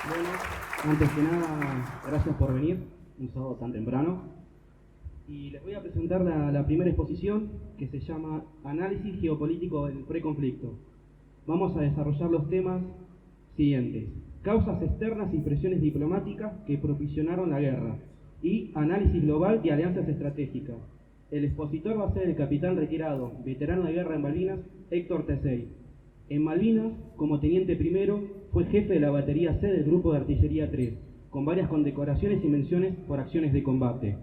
Bueno, antes que nada, gracias por venir, un sábado tan temprano. Y les voy a presentar la primera exposición, que se llama Análisis Geopolítico del Preconflicto. Vamos a desarrollar los temas siguientes: causas externas y presiones diplomáticas que propiciaron la guerra, y análisis global de alianzas estratégicas. El expositor va a ser el capitán retirado, veterano de guerra en Malvinas, Héctor Tesey. En Malvinas, como teniente primero, fue jefe de la batería C del Grupo de Artillería 3, con varias condecoraciones y menciones por acciones de combate.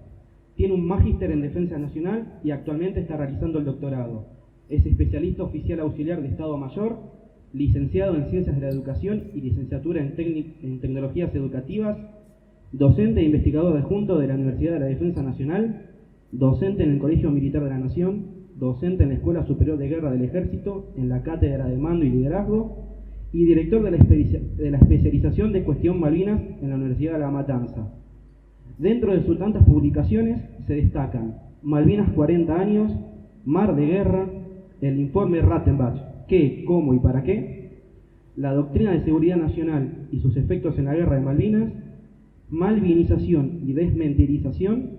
Tiene un magíster en Defensa Nacional y actualmente está realizando el doctorado. Es especialista oficial auxiliar de Estado Mayor, licenciado en Ciencias de la Educación y licenciatura en Tecnologías Educativas, docente e investigador adjunto de la Universidad de la Defensa Nacional, docente en el Colegio Militar de la Nación, docente en la Escuela Superior de Guerra del Ejército, en la Cátedra de Mando y Liderazgo, y director de la especialización de Cuestión Malvinas en la Universidad de La Matanza. Dentro de sus tantas publicaciones se destacan Malvinas 40 años, Mar de Guerra, el informe Rattenbach, ¿qué, cómo y para qué?, la doctrina de seguridad nacional y sus efectos en la guerra de Malvinas, Malvinización y desmentirización.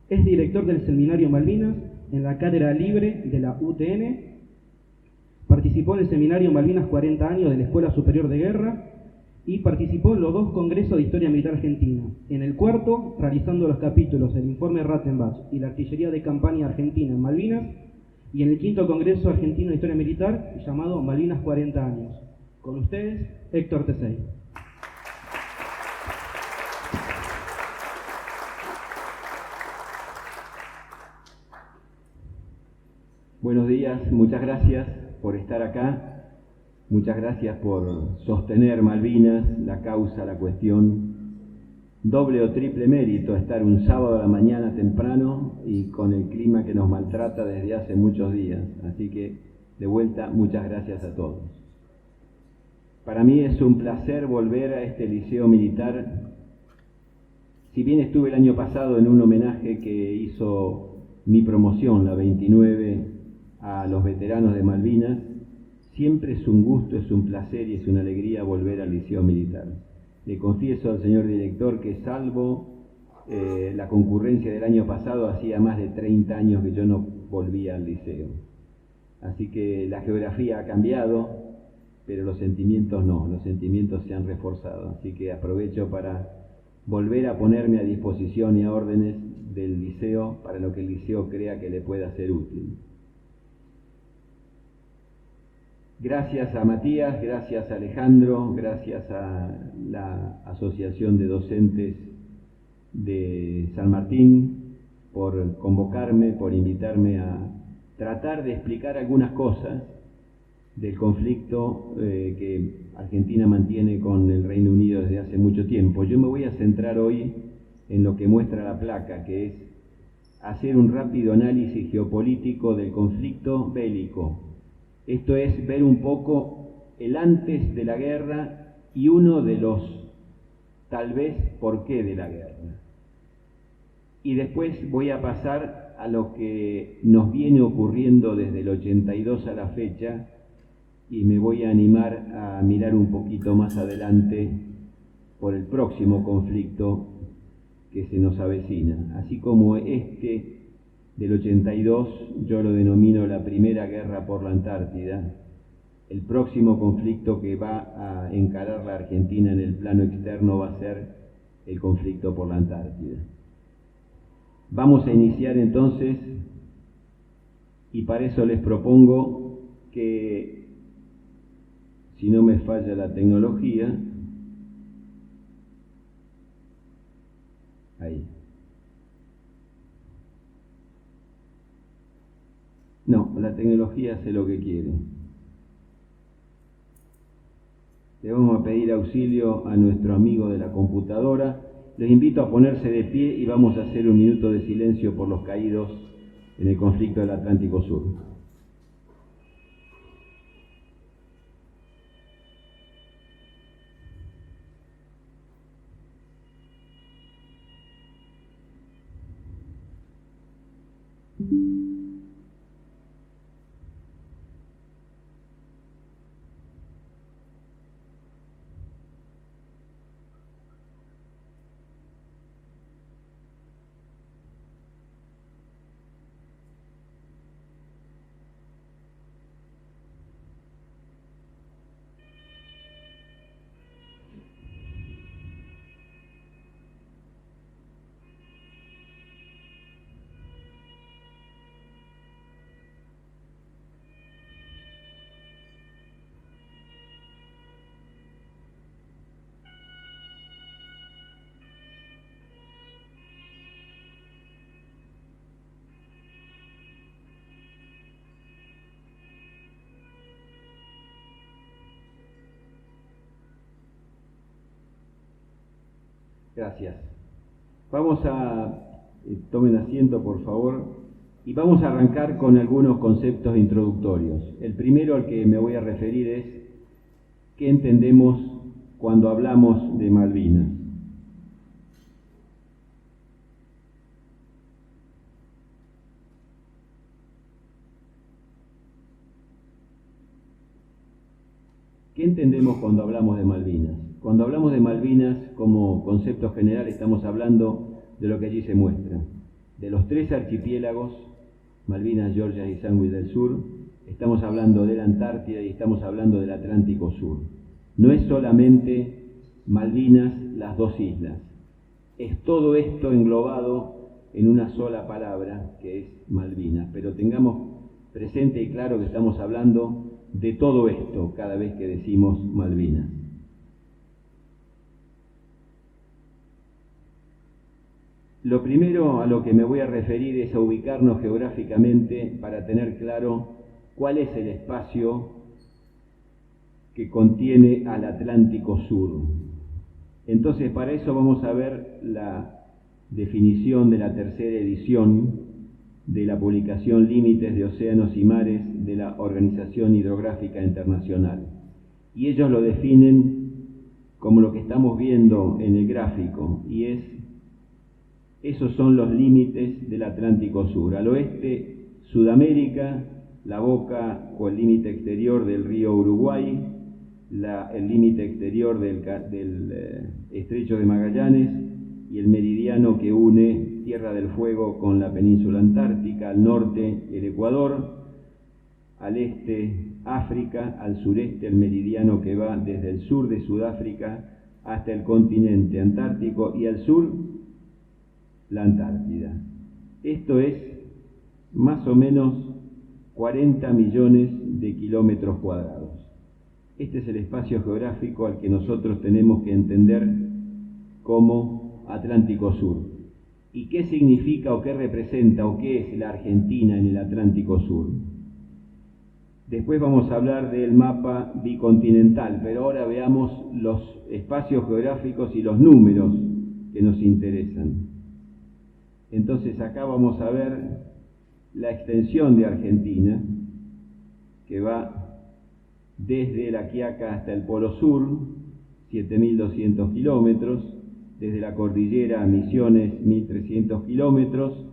Es director del Seminario Malvinas en la Cátedra Libre de la UTN. Participó en el Seminario Malvinas 40 años de la Escuela Superior de Guerra y participó en los 2 congresos de Historia Militar Argentina. En el cuarto, realizando los capítulos del informe Rattenbach y la artillería de campaña argentina en Malvinas, y en el quinto Congreso Argentino de Historia Militar, llamado Malvinas 40 años. Con ustedes, Héctor Tesey. Buenos días, muchas gracias por estar acá, muchas gracias por sostener Malvinas, la causa, la cuestión. Doble o triple mérito estar un sábado a la mañana temprano y con el clima que nos maltrata desde hace muchos días. Así que, de vuelta, muchas gracias a todos. Para mí es un placer volver a este liceo militar. Si bien estuve el año pasado en un homenaje que hizo mi promoción, la 29, a los veteranos de Malvinas, siempre es un gusto, es un placer y es una alegría volver al liceo militar. Le confieso al señor director que salvo la concurrencia del año pasado, hacía más de 30 años que yo no volvía al liceo. Así que la geografía ha cambiado, pero los sentimientos no, los sentimientos se han reforzado. Así que aprovecho para volver a ponerme a disposición y a órdenes del liceo para lo que el liceo crea que le pueda ser útil. Gracias a Matías, gracias a Alejandro, gracias a la Asociación de Docentes de San Martín por convocarme, por invitarme a tratar de explicar algunas cosas del conflicto que Argentina mantiene con el Reino Unido desde hace mucho tiempo. Yo me voy a centrar hoy en lo que muestra la placa, que es hacer un rápido análisis geopolítico del conflicto bélico. Esto es ver un poco el antes de la guerra y uno de los tal vez por qué de la guerra. Y después voy a pasar a lo que nos viene ocurriendo desde el 82 a la fecha y me voy a animar a mirar un poquito más adelante por el próximo conflicto que se nos avecina. Así como este del 82 yo lo denomino la primera guerra por la Antártida, el próximo conflicto que va a encarar la Argentina en el plano externo va a ser el conflicto por la Antártida. Vamos a iniciar entonces, y para eso les propongo que, si no me falla la tecnología, ahí. No, la tecnología hace lo que quiere. Le vamos a pedir auxilio a nuestro amigo de la computadora. Les invito a ponerse de pie y vamos a hacer un minuto de silencio por los caídos en el conflicto del Atlántico Sur. Gracias. Vamos tomen asiento por favor, y vamos a arrancar con algunos conceptos introductorios. El primero al que me voy a referir es ¿qué entendemos cuando hablamos de Malvinas? ¿Qué entendemos cuando hablamos de Malvinas? Cuando hablamos de Malvinas, como concepto general, estamos hablando de lo que allí se muestra. De los 3 archipiélagos, Malvinas, Georgias y Sandwich del Sur, estamos hablando de la Antártida y estamos hablando del Atlántico Sur. No es solamente Malvinas, las 2 islas. Es todo esto englobado en una sola palabra, que es Malvinas. Pero tengamos presente y claro que estamos hablando de todo esto cada vez que decimos Malvinas. Lo primero a lo que me voy a referir es a ubicarnos geográficamente para tener claro cuál es el espacio que contiene al Atlántico Sur. Entonces, para eso vamos a ver la definición de la tercera edición de la publicación Límites de Océanos y Mares de la Organización Hidrográfica Internacional. Y ellos lo definen como lo que estamos viendo en el gráfico, y esos son los límites del Atlántico Sur. Al oeste, Sudamérica, la boca o el límite exterior del río Uruguay, el límite exterior del Estrecho de Magallanes y el meridiano que une Tierra del Fuego con la península antártica, al norte el Ecuador, al este África, al sureste el meridiano que va desde el sur de Sudáfrica hasta el continente antártico y al sur la Antártida. Esto es más o menos 40 millones de kilómetros cuadrados. Este es el espacio geográfico al que nosotros tenemos que entender como Atlántico Sur. ¿Y qué significa o qué representa o qué es la Argentina en el Atlántico Sur? Después vamos a hablar del mapa bicontinental, pero ahora veamos los espacios geográficos y los números que nos interesan. Entonces acá vamos a ver la extensión de Argentina, que va desde La Quiaca hasta el Polo Sur, 7.200 kilómetros, desde la cordillera a Misiones, 1.300 kilómetros.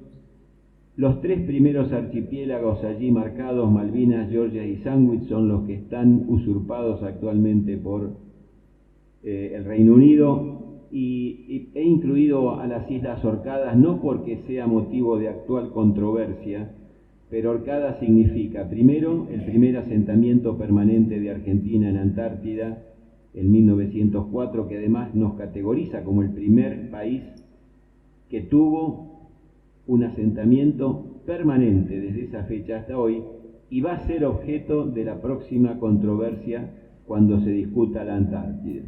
Los 3 primeros archipiélagos allí marcados, Malvinas, Georgias y Sandwich, son los que están usurpados actualmente por el Reino Unido, y he incluido a las Islas Orcadas no porque sea motivo de actual controversia, pero Orcadas significa, primero, el primer asentamiento permanente de Argentina en Antártida, en 1904, que además nos categoriza como el primer país que tuvo un asentamiento permanente desde esa fecha hasta hoy, y va a ser objeto de la próxima controversia cuando se discuta la Antártida.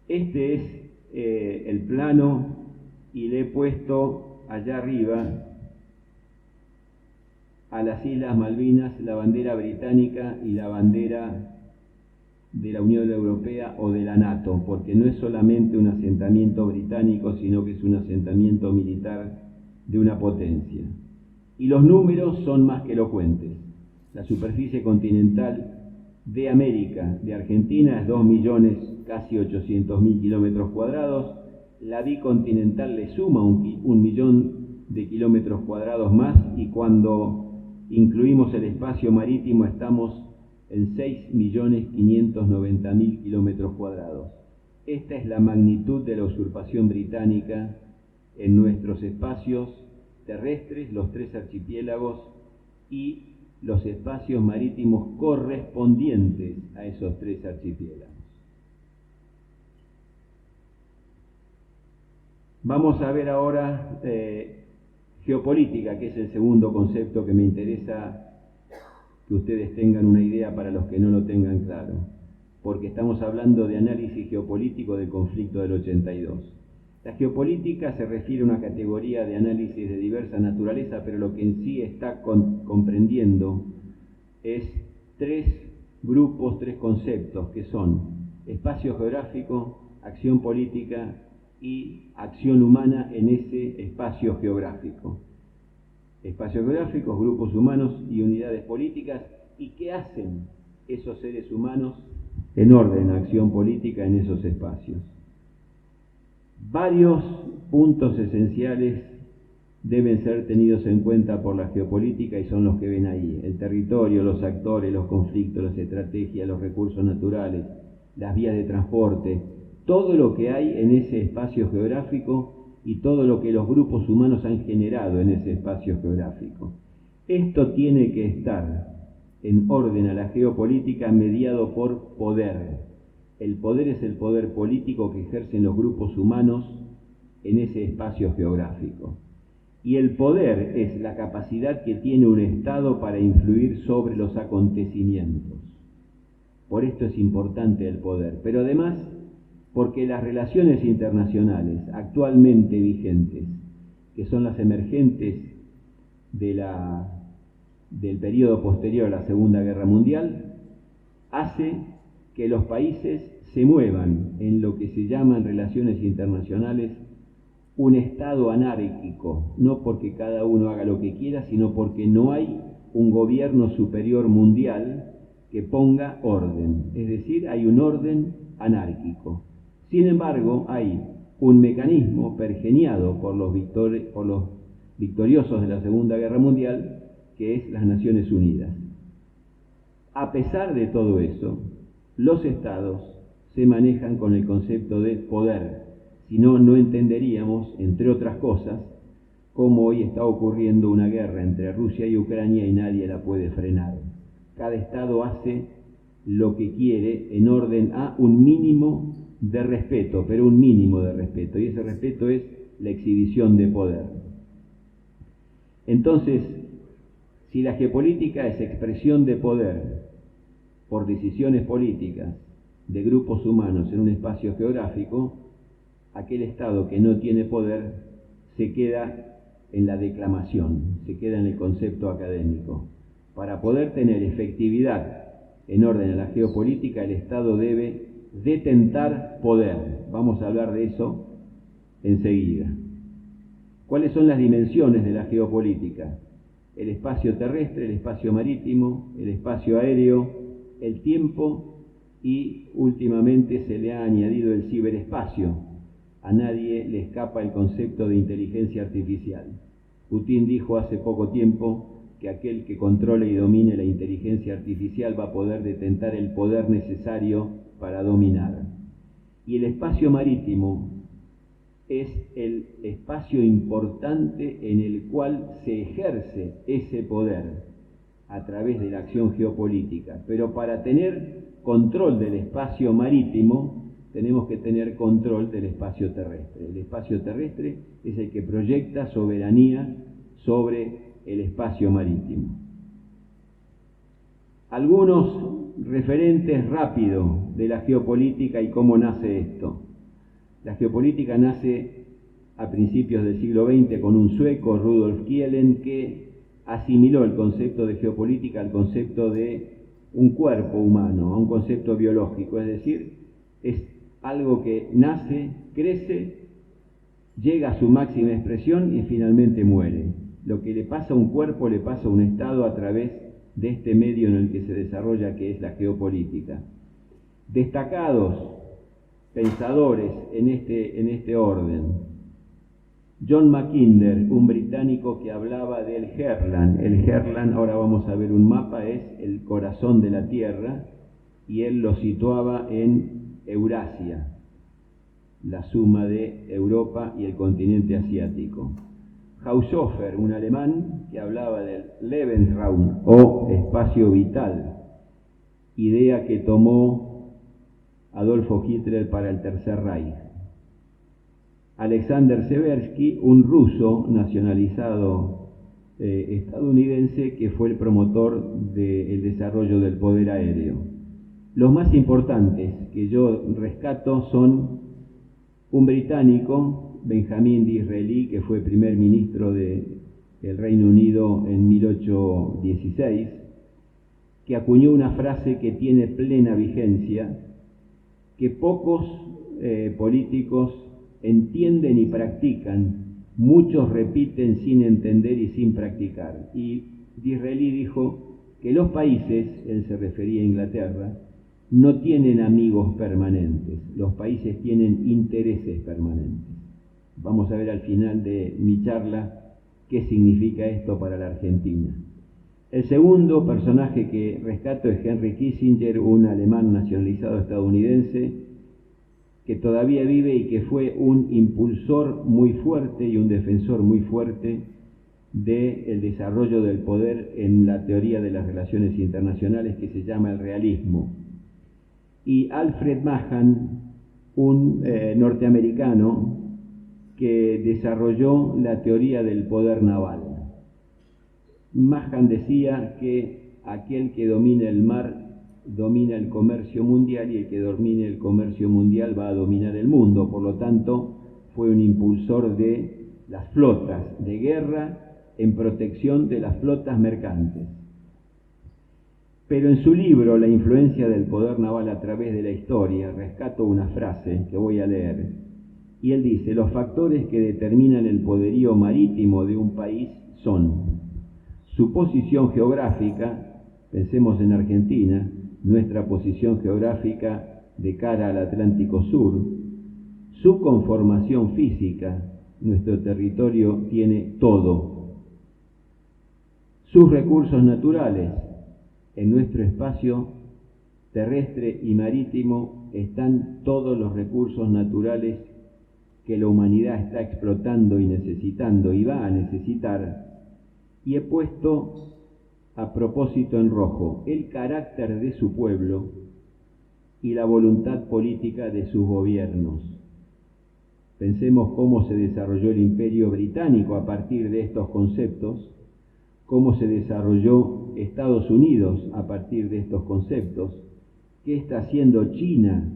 Este es el plano, y le he puesto allá arriba a las Islas Malvinas la bandera británica y la bandera de la Unión Europea o de la NATO, porque no es solamente un asentamiento británico, sino que es un asentamiento militar de una potencia. Y los números son más que elocuentes. La superficie continental de América, de Argentina, es 2 millones, casi 800.000 kilómetros cuadrados. La bicontinental le suma un millón de kilómetros cuadrados más, y cuando incluimos el espacio marítimo estamos en 6.590.000 kilómetros cuadrados. Esta es la magnitud de la usurpación británica en nuestros espacios terrestres, los 3 archipiélagos y los espacios marítimos correspondientes a esos 3 archipiélagos. Vamos a ver ahora geopolítica, que es el segundo concepto que me interesa que ustedes tengan una idea para los que no lo tengan claro, porque estamos hablando de análisis geopolítico del conflicto del 82. La geopolítica se refiere a una categoría de análisis de diversa naturaleza, pero lo que en sí está comprendiendo es 3 grupos, 3 conceptos, que son espacio geográfico, acción política y acción humana en ese espacio geográfico. Espacios geográficos, grupos humanos y unidades políticas, y qué hacen esos seres humanos en orden a acción política en esos espacios. Varios puntos esenciales deben ser tenidos en cuenta por la geopolítica y son los que ven ahí: el territorio, los actores, los conflictos, las estrategias, los recursos naturales, las vías de transporte, todo lo que hay en ese espacio geográfico y todo lo que los grupos humanos han generado en ese espacio geográfico. Esto tiene que estar en orden a la geopolítica mediado por poder. El poder es el poder político que ejercen los grupos humanos en ese espacio geográfico. Y el poder es la capacidad que tiene un Estado para influir sobre los acontecimientos. Por esto es importante el poder, pero además porque las relaciones internacionales actualmente vigentes, que son las emergentes del periodo posterior a la Segunda Guerra Mundial, hace que los países se muevan en lo que se llaman relaciones internacionales un estado anárquico, no porque cada uno haga lo que quiera, sino porque no hay un gobierno superior mundial que ponga orden, es decir, hay un orden anárquico. Sin embargo, hay un mecanismo pergeniado por los victoriosos de la Segunda Guerra Mundial, que es las Naciones Unidas. A pesar de todo eso, los estados se manejan con el concepto de poder. Si no, no entenderíamos, entre otras cosas, cómo hoy está ocurriendo una guerra entre Rusia y Ucrania y nadie la puede frenar. Cada estado hace lo que quiere en orden a un mínimo de respeto, pero un mínimo de respeto, y ese respeto es la exhibición de poder. Entonces, si la geopolítica es expresión de poder por decisiones políticas de grupos humanos en un espacio geográfico, aquel Estado que no tiene poder se queda en la declamación, se queda en el concepto académico. Para poder tener efectividad en orden a la geopolítica, el Estado debe detentar poder. Vamos a hablar de eso enseguida. ¿Cuáles son las dimensiones de la geopolítica? El espacio terrestre, el espacio marítimo, el espacio aéreo, el tiempo y últimamente se le ha añadido el ciberespacio. A nadie le escapa el concepto de inteligencia artificial. Putin dijo hace poco tiempo que aquel que controle y domine la inteligencia artificial va a poder detentar el poder necesario para dominar. Y el espacio marítimo es el espacio importante en el cual se ejerce ese poder a través de la acción geopolítica. Pero para tener control del espacio marítimo, tenemos que tener control del espacio terrestre. El espacio terrestre es el que proyecta soberanía sobre el espacio marítimo. Algunos referentes rápidos de la geopolítica y cómo nace esto. La geopolítica nace a principios del siglo XX con un sueco, Rudolf Kielen, que asimiló el concepto de geopolítica al concepto de un cuerpo humano, a un concepto biológico, es decir, es algo que nace, crece, llega a su máxima expresión y finalmente muere. Lo que le pasa a un cuerpo le pasa a un Estado a través de este medio en el que se desarrolla, que es la geopolítica. Destacados pensadores en este orden. John Mackinder, un británico que hablaba del Heartland. El Heartland, ahora vamos a ver un mapa, es el corazón de la Tierra, y él lo situaba en Eurasia, la suma de Europa y el continente asiático. Haushofer, un alemán que hablaba del Lebensraum o espacio vital, idea que tomó Adolfo Hitler para el Tercer Reich. Alexander Seversky, un ruso nacionalizado estadounidense que fue el promotor del desarrollo del poder aéreo. Los más importantes que yo rescato son un británico, Benjamin Disraeli, que fue primer ministro del Reino Unido en 1816, que acuñó una frase que tiene plena vigencia, que pocos políticos entienden y practican, muchos repiten sin entender y sin practicar. Y Disraeli dijo que los países, él se refería a Inglaterra, no tienen amigos permanentes, los países tienen intereses permanentes. Vamos a ver al final de mi charla qué significa esto para la Argentina. El segundo personaje que rescato es Henry Kissinger, un alemán nacionalizado estadounidense que todavía vive y que fue un impulsor muy fuerte y un defensor muy fuerte del desarrollo del poder en la teoría de las relaciones internacionales, que se llama el realismo. Y Alfred Mahan, un norteamericano que desarrolló la teoría del poder naval. Mahan decía que aquel que domina el mar domina el comercio mundial, y el que domine el comercio mundial va a dominar el mundo. Por lo tanto, fue un impulsor de las flotas de guerra en protección de las flotas mercantes. Pero en su libro, La influencia del poder naval a través de la historia, rescato una frase que voy a leer, y él dice: los factores que determinan el poderío marítimo de un país son su posición geográfica, pensemos en Argentina, nuestra posición geográfica de cara al Atlántico Sur, su conformación física, nuestro territorio tiene todo, sus recursos naturales, en nuestro espacio terrestre y marítimo están todos los recursos naturales que la humanidad está explotando y necesitando y va a necesitar. Y he puesto a propósito en rojo el carácter de su pueblo y la voluntad política de sus gobiernos. Pensemos cómo se desarrolló el Imperio Británico a partir de estos conceptos, cómo se desarrolló Estados Unidos a partir de estos conceptos, qué está haciendo China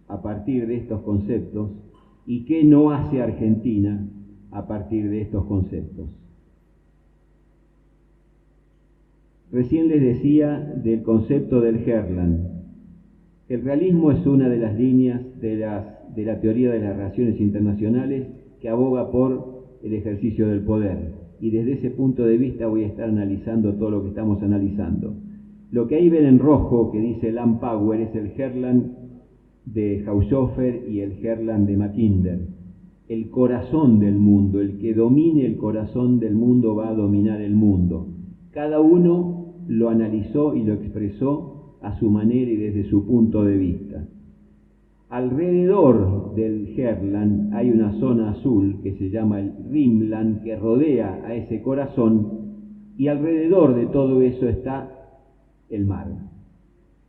a partir de estos conceptos y qué no hace Argentina a partir de estos conceptos. Recién les decía del concepto del Herland. El realismo es una de las líneas de la teoría de las relaciones internacionales que aboga por el ejercicio del poder. Y desde ese punto de vista voy a estar analizando todo lo que estamos analizando. Lo que ahí ven en rojo, que dice Land Power, es el Herland de Haushofer y el Herland de Mackinder. El corazón del mundo, el que domine el corazón del mundo va a dominar el mundo. Cada uno lo analizó y lo expresó a su manera y desde su punto de vista. Alrededor del Herland hay una zona azul que se llama el Rimland, que rodea a ese corazón, y alrededor de todo eso está el mar,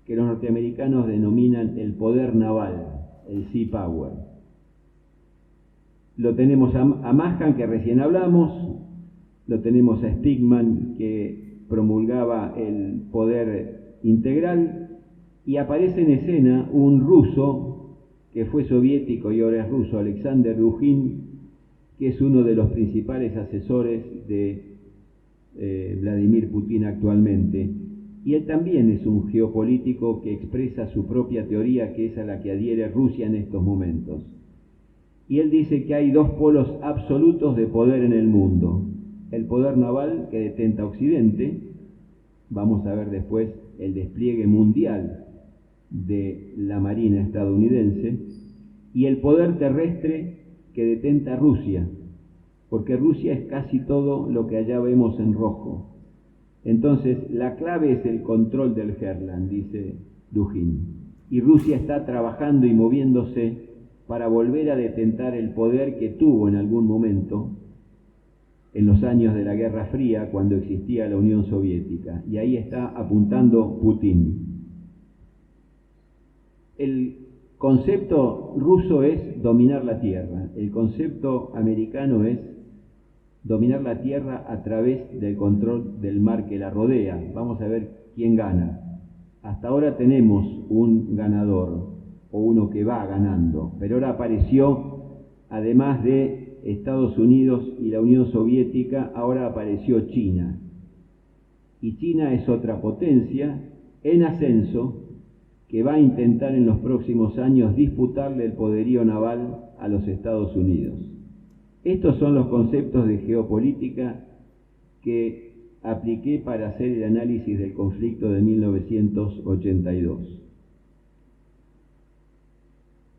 que los norteamericanos denominan el poder naval, el Sea Power. Lo tenemos a Mahan, que recién hablamos, lo tenemos a Stigman, que promulgaba el poder integral, y aparece en escena un ruso que fue soviético y ahora es ruso, Alexander Dugin, que es uno de los principales asesores de Vladimir Putin actualmente. Y él también es un geopolítico que expresa su propia teoría, que es a la que adhiere Rusia en estos momentos. Y él dice que hay dos polos absolutos de poder en el mundo: el poder naval, que detenta Occidente, vamos a ver después el despliegue mundial de la Marina estadounidense, y el poder terrestre, que detenta Rusia, porque Rusia es casi todo lo que allá vemos en rojo. Entonces, la clave es el control del Herland, dice Dugin, y Rusia está trabajando y moviéndose para volver a detentar el poder que tuvo en algún momento en los años de la Guerra Fría, cuando existía la Unión Soviética, y ahí está apuntando Putin. El concepto ruso es dominar la tierra, el concepto americano es dominar la tierra a través del control del mar que la rodea. Vamos a ver quién gana. Hasta ahora tenemos un ganador, o uno que va ganando, pero ahora apareció, además de Estados Unidos y la Unión Soviética, ahora apareció China. Y China es otra potencia en ascenso, que va a intentar en los próximos años disputarle el poderío naval a los Estados Unidos. Estos son los conceptos de geopolítica que apliqué para hacer el análisis del conflicto de 1982.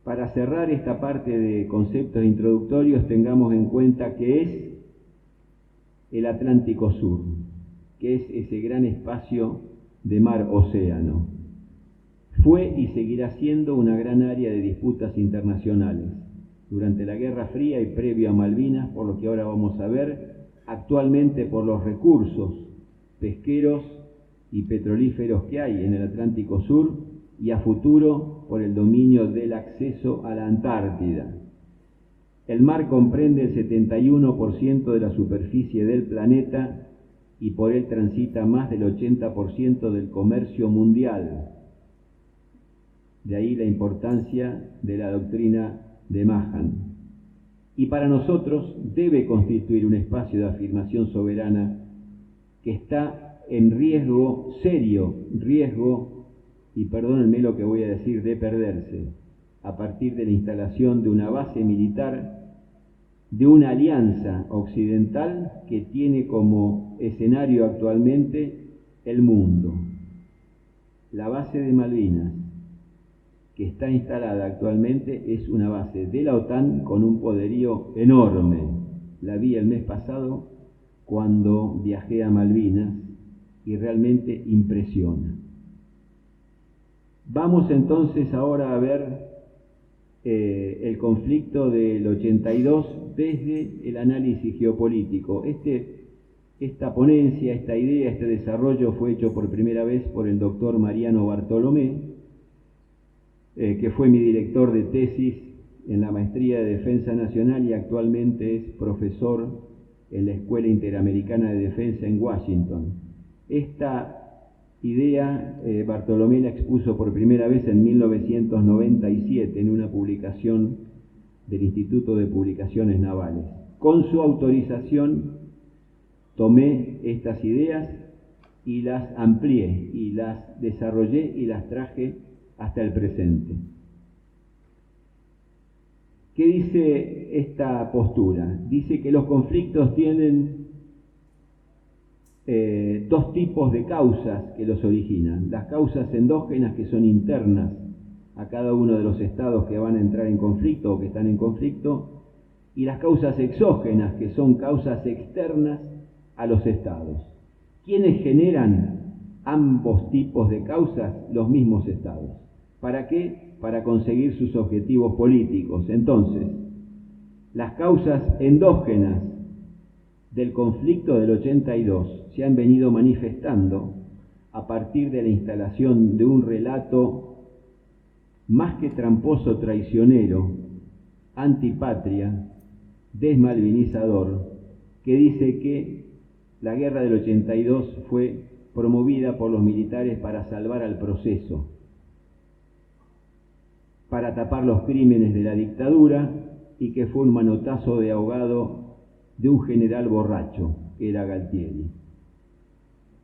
Para cerrar esta parte de conceptos introductorios, tengamos en cuenta que es el Atlántico Sur, que es ese gran espacio de mar-océano. Fue y seguirá siendo una gran área de disputas internacionales. Durante la Guerra Fría y previo a Malvinas, por lo que ahora vamos a ver, actualmente por los recursos pesqueros y petrolíferos que hay en el Atlántico Sur, y a futuro por el dominio del acceso a la Antártida. El mar comprende el 71% de la superficie del planeta y por él transita más del 80% del comercio mundial. De ahí la importancia de la doctrina de Mahan. Y para nosotros debe constituir un espacio de afirmación soberana que está en riesgo, serio riesgo, y perdónenme lo que voy a decir, de perderse, a partir de la instalación de una base militar, de una alianza occidental que tiene como escenario actualmente el mundo. La base de Malvinas, que está instalada actualmente, es una base de la OTAN con un poderío enorme. La vi el mes pasado cuando viajé a Malvinas y realmente impresiona. Vamos entonces ahora a ver el conflicto del 82 desde el análisis geopolítico. Esta ponencia, esta idea, este desarrollo fue hecho por primera vez por el doctor Mariano Bartolomé, que fue mi director de tesis en la Maestría de Defensa Nacional y actualmente es profesor en la Escuela Interamericana de Defensa en Washington. Esta idea Bartolomé la expuso por primera vez en 1997 en una publicación del Instituto de Publicaciones Navales. Con su autorización tomé estas ideas y las amplié y las desarrollé y las traje hasta el presente. ¿Qué dice esta postura? Dice que los conflictos tienen dos tipos de causas que los originan. Las causas endógenas, que son internas a cada uno de los estados que van a entrar en conflicto o que están en conflicto, y las causas exógenas, que son causas externas a los estados. ¿Quiénes generan ambos tipos de causas? Los mismos estados. ¿Para qué? Para conseguir sus objetivos políticos. Entonces, las causas endógenas del conflicto del 82 se han venido manifestando a partir de la instalación de un relato más que tramposo, traicionero, antipatria, desmalvinizador, que dice que la guerra del 82 fue promovida por los militares para salvar al proceso, para tapar los crímenes de la dictadura, y que fue un manotazo de ahogado de un general borracho, que era Galtieri.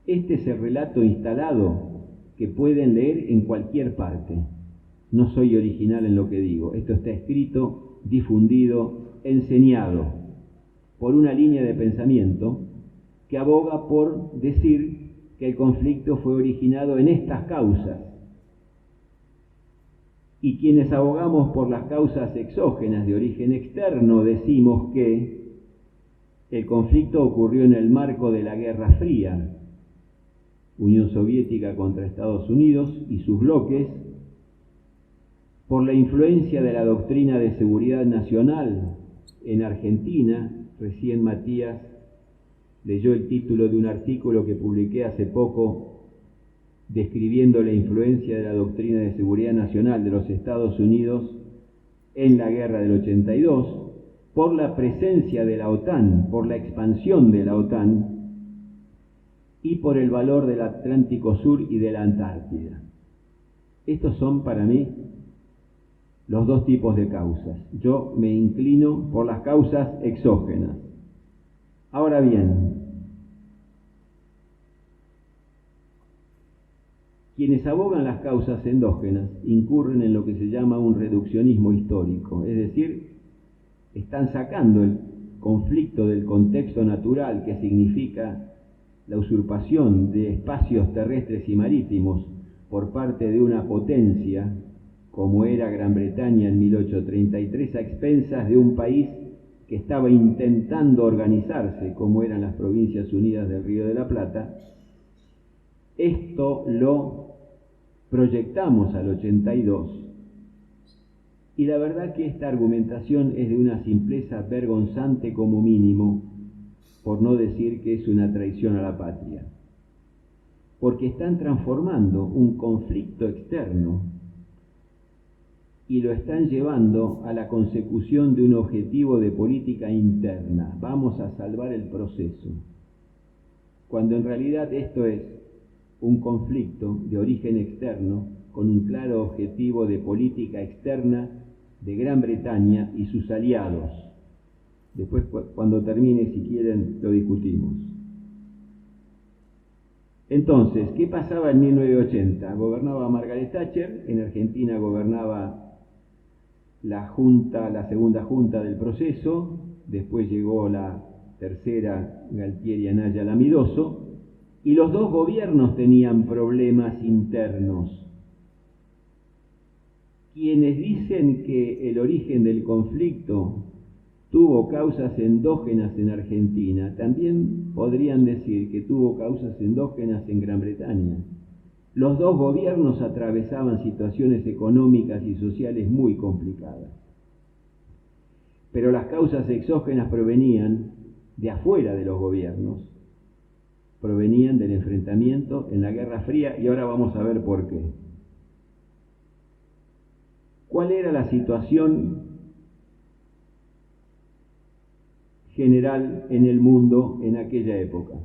Este es el relato instalado que pueden leer en cualquier parte. No soy original en lo que digo. Esto está escrito, difundido, enseñado por una línea de pensamiento que aboga por decir que el conflicto fue originado en estas causas. Y quienes abogamos por las causas exógenas de origen externo decimos que el conflicto ocurrió en el marco de la Guerra Fría, Unión Soviética contra Estados Unidos y sus bloques, por la influencia de la doctrina de seguridad nacional en Argentina. Recién Matías leyó el título de un artículo que publiqué hace poco describiendo la influencia de la doctrina de seguridad nacional de los Estados Unidos en la guerra del 82, por la presencia de la OTAN, por la expansión de la OTAN y por el valor del Atlántico Sur y de la Antártida. Estos son para mí los dos tipos de causas. Yo me inclino por las causas exógenas. Ahora bien, Quienes abogan las causas endógenas incurren en lo que se llama un reduccionismo histórico, es decir, están sacando el conflicto del contexto natural que significa la usurpación de espacios terrestres y marítimos por parte de una potencia como era Gran Bretaña en 1833 a expensas de un país que estaba intentando organizarse como eran las Provincias Unidas del Río de la Plata. Esto lo proyectamos al 82 y la verdad que esta argumentación es de una simpleza vergonzante como mínimo, por no decir que es una traición a la patria, porque están transformando un conflicto externo y lo están llevando a la consecución de un objetivo de política interna. Vamos a salvar el proceso, cuando en realidad esto es un conflicto de origen externo con un claro objetivo de política externa de Gran Bretaña y sus aliados. Después, cuando termine, si quieren, lo discutimos. Entonces, ¿qué pasaba en 1980? Gobernaba Margaret Thatcher, en Argentina gobernaba la segunda junta del proceso, después llegó la tercera, Galtieri Anaya Lamidoso, y los dos gobiernos tenían problemas internos. Quienes dicen que el origen del conflicto tuvo causas endógenas en Argentina, también podrían decir que tuvo causas endógenas en Gran Bretaña. Los dos gobiernos atravesaban situaciones económicas y sociales muy complicadas. Pero las causas exógenas provenían de afuera de los gobiernos, provenían del enfrentamiento en la Guerra Fría, y ahora vamos a ver por qué. ¿Cuál era la situación general en el mundo en aquella época?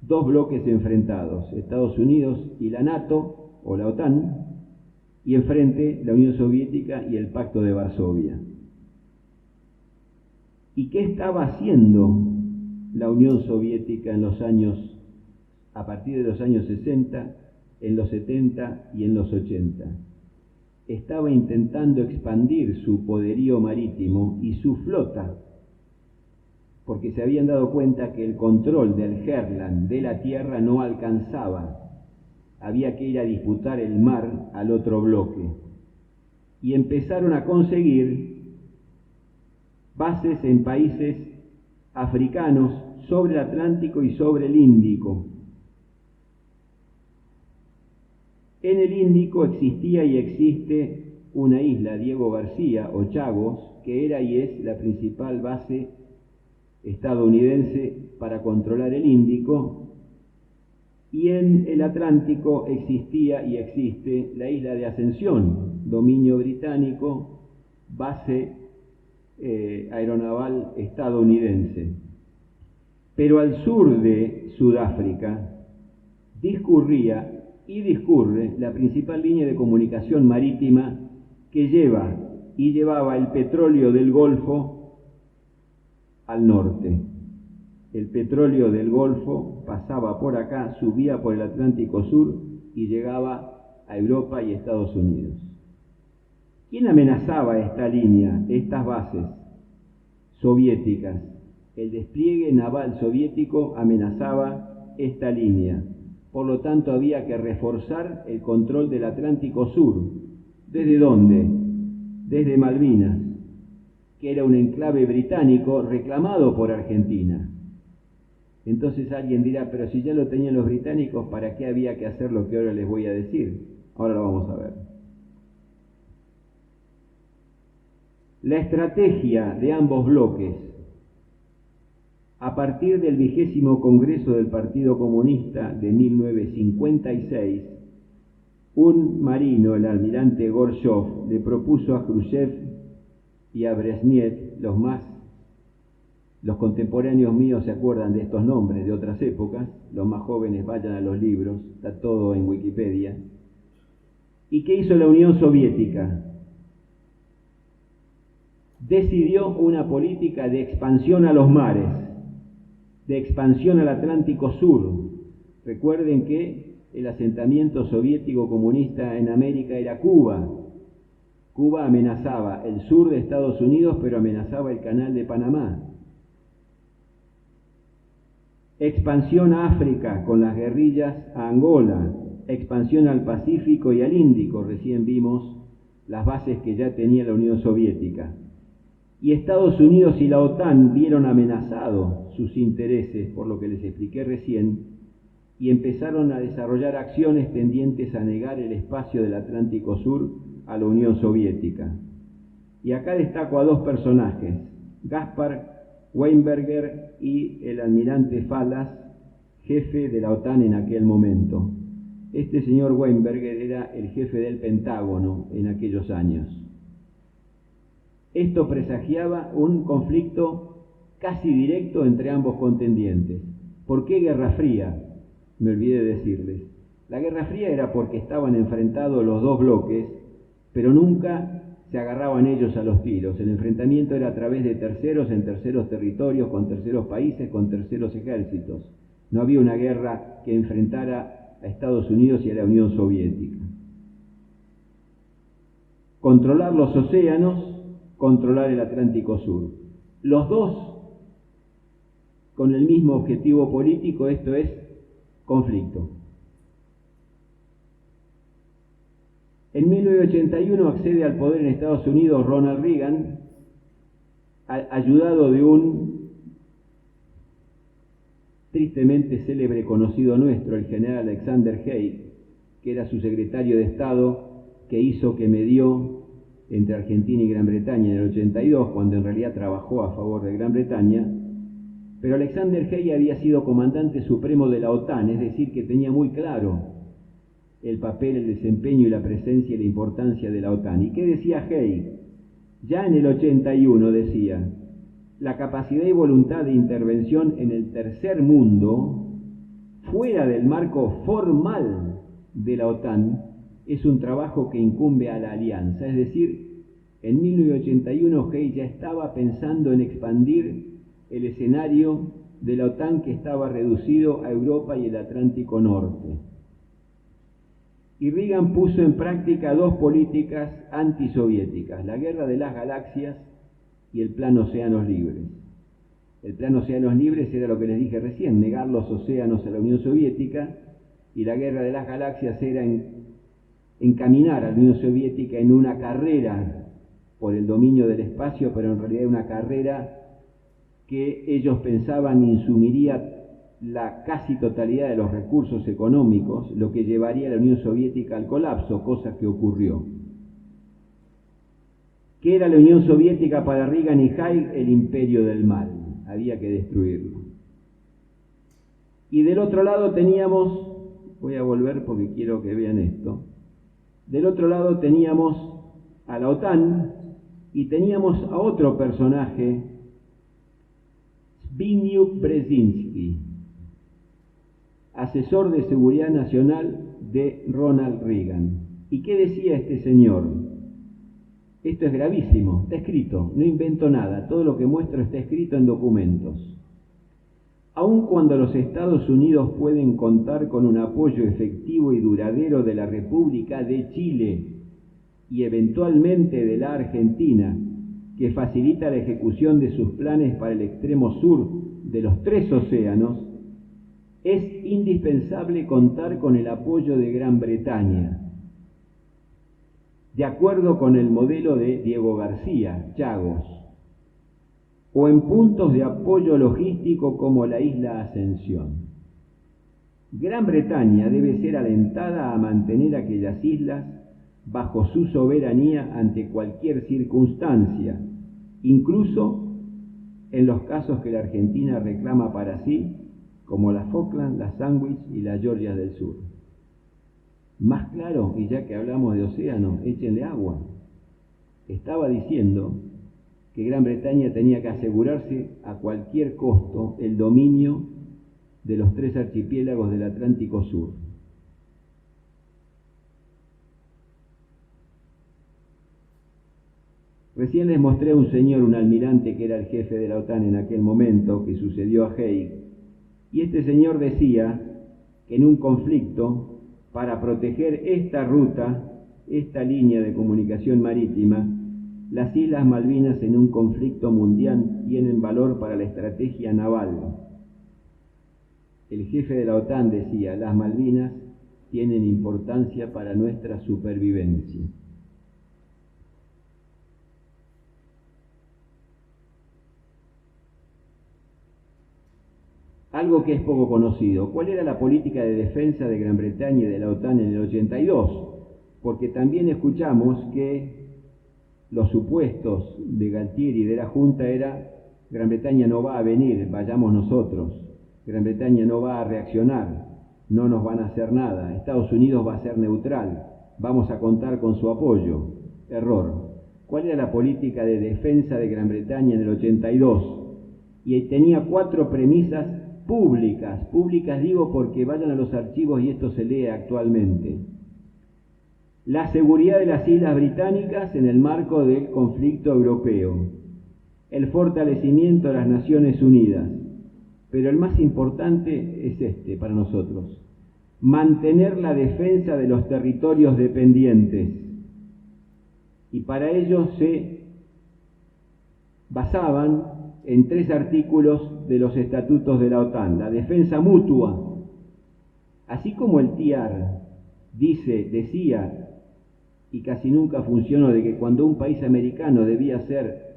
Dos bloques enfrentados, Estados Unidos y la NATO o la OTAN, y enfrente la Unión Soviética y el Pacto de Varsovia. ¿Y qué estaba haciendo la Unión Soviética a partir de los años 60, en los 70 y en los 80? Estaba intentando expandir su poderío marítimo y su flota, porque se habían dado cuenta que el control del Herland, de la tierra, no alcanzaba. Había que ir a disputar el mar al otro bloque. Y empezaron a conseguir bases en países africanos sobre el Atlántico y sobre el Índico. En el Índico existía y existe una isla, Diego García o Chagos, que era y es la principal base estadounidense para controlar el Índico, y en el Atlántico existía y existe la isla de Ascensión, dominio británico, base aeronaval estadounidense. Pero al sur de Sudáfrica discurría y discurre la principal línea de comunicación marítima que llevaba el petróleo del Golfo al norte. El petróleo del Golfo pasaba por acá, subía por el Atlántico Sur y llegaba a Europa y Estados Unidos. ¿Quién amenazaba esta línea, estas bases soviéticas? El despliegue naval soviético amenazaba esta línea. Por lo tanto, había que reforzar el control del Atlántico Sur. ¿Desde dónde? Desde Malvinas, que era un enclave británico reclamado por Argentina. Entonces alguien dirá, pero si ya lo tenían los británicos, ¿para qué había que hacer lo que ahora les voy a decir? Ahora lo vamos a ver. La estrategia de ambos bloques, a partir del 20º Congreso del Partido Comunista de 1956, un marino, el almirante Gorshov, le propuso a Khrushchev y a Brezhnev, los contemporáneos míos se acuerdan de estos nombres de otras épocas, los más jóvenes vayan a los libros, está todo en Wikipedia. ¿Y qué hizo la Unión Soviética? Decidió una política de expansión a los mares, de expansión al Atlántico Sur. Recuerden que el asentamiento soviético comunista en América era Cuba. Cuba amenazaba el sur de Estados Unidos, pero amenazaba el Canal de Panamá. Expansión a África con las guerrillas a Angola, expansión al Pacífico y al Índico, recién vimos las bases que ya tenía la Unión Soviética. Y Estados Unidos y la OTAN vieron amenazados sus intereses, por lo que les expliqué recién, y empezaron a desarrollar acciones tendientes a negar el espacio del Atlántico Sur a la Unión Soviética. Y acá destaco a dos personajes, Gaspar Weinberger y el almirante Fallas, jefe de la OTAN en aquel momento. Este señor Weinberger era el jefe del Pentágono en aquellos años. Esto presagiaba un conflicto casi directo entre ambos contendientes. ¿Por qué Guerra Fría? Me olvidé de decirles. La Guerra Fría era porque estaban enfrentados los dos bloques, pero nunca se agarraban ellos a los tiros. El enfrentamiento era a través de terceros, en terceros territorios, con terceros países, con terceros ejércitos. No había una guerra que enfrentara a Estados Unidos y a la Unión Soviética. Controlar los océanos, controlar el Atlántico Sur. Los dos con el mismo objetivo político, esto es conflicto. En 1981 accede al poder en Estados Unidos Ronald Reagan, ayudado de un tristemente célebre conocido nuestro, el general Alexander Haig, que era su secretario de Estado, que hizo que medió entre Argentina y Gran Bretaña en el 82, cuando en realidad trabajó a favor de Gran Bretaña. Pero Alexander Haig había sido comandante supremo de la OTAN, es decir, que tenía muy claro el papel, el desempeño y la presencia y la importancia de la OTAN. ¿Y qué decía Haig? Ya en el 81 decía: la capacidad y voluntad de intervención en el tercer mundo, fuera del marco formal de la OTAN, es un trabajo que incumbe a la alianza. Es decir, en 1981 Haig ya estaba pensando en expandir el escenario de la OTAN, que estaba reducido a Europa y el Atlántico Norte. Y Reagan puso en práctica dos políticas antisoviéticas: la guerra de las galaxias y el Plan Océanos Libres. El Plan Océanos Libres era lo que les dije recién, negar los océanos a la Unión Soviética, y la guerra de las galaxias era encaminar a la Unión Soviética en una carrera por el dominio del espacio, pero en realidad una carrera que ellos pensaban insumiría la casi totalidad de los recursos económicos, lo que llevaría a la Unión Soviética al colapso, cosa que ocurrió. ¿Qué era la Unión Soviética para Reagan y Haig? El imperio del mal, había que destruirlo. Y del otro lado teníamos, voy a volver porque quiero que vean esto, del otro lado teníamos a la OTAN y teníamos a otro personaje, Zbigniew Brzezinski, asesor de seguridad nacional de Ronald Reagan. ¿Y qué decía este señor? Esto es gravísimo, está escrito, no invento nada, todo lo que muestro está escrito en documentos. Aun cuando los Estados Unidos pueden contar con un apoyo efectivo y duradero de la República de Chile y eventualmente de la Argentina, que facilita la ejecución de sus planes para el extremo sur de los tres océanos, es indispensable contar con el apoyo de Gran Bretaña, de acuerdo con el modelo de Diego García, Chagos, o en puntos de apoyo logístico como la isla Ascensión. Gran Bretaña debe ser alentada a mantener aquellas islas bajo su soberanía ante cualquier circunstancia, incluso en los casos que la Argentina reclama para sí, como las Falkland, las Sandwich y las Georgias del Sur. Más claro, y ya que hablamos de océano, échenle agua. Estaba diciendo que Gran Bretaña tenía que asegurarse a cualquier costo el dominio de los tres archipiélagos del Atlántico Sur. Recién les mostré a un señor, un almirante que era el jefe de la OTAN en aquel momento, que sucedió a Haig. Y este señor decía que en un conflicto Para proteger esta ruta, esta línea de comunicación marítima, las Islas Malvinas en un conflicto mundial tienen valor para la estrategia naval. El jefe de la OTAN decía, las Malvinas tienen importancia para nuestra supervivencia. Algo que es poco conocido, ¿cuál era la política de defensa de Gran Bretaña y de la OTAN en el 82? Porque también escuchamos que los supuestos de Galtieri y de la Junta era Gran Bretaña no va a venir, vayamos nosotros. Gran Bretaña no va a reaccionar, no nos van a hacer nada. Estados Unidos va a ser neutral, vamos a contar con su apoyo. Error. ¿Cuál era la política de defensa de Gran Bretaña en el 82? Y tenía 4 premisas públicas digo porque vayan a los archivos y esto se lee actualmente. La seguridad de las Islas Británicas en el marco del conflicto europeo, el fortalecimiento de las Naciones Unidas, pero el más importante es este para nosotros, mantener la defensa de los territorios dependientes, y para ello se basaban en 3 artículos de los estatutos de la OTAN, la defensa mutua, así como el TIAR decía, y casi nunca funcionó, de que cuando un país americano debía ser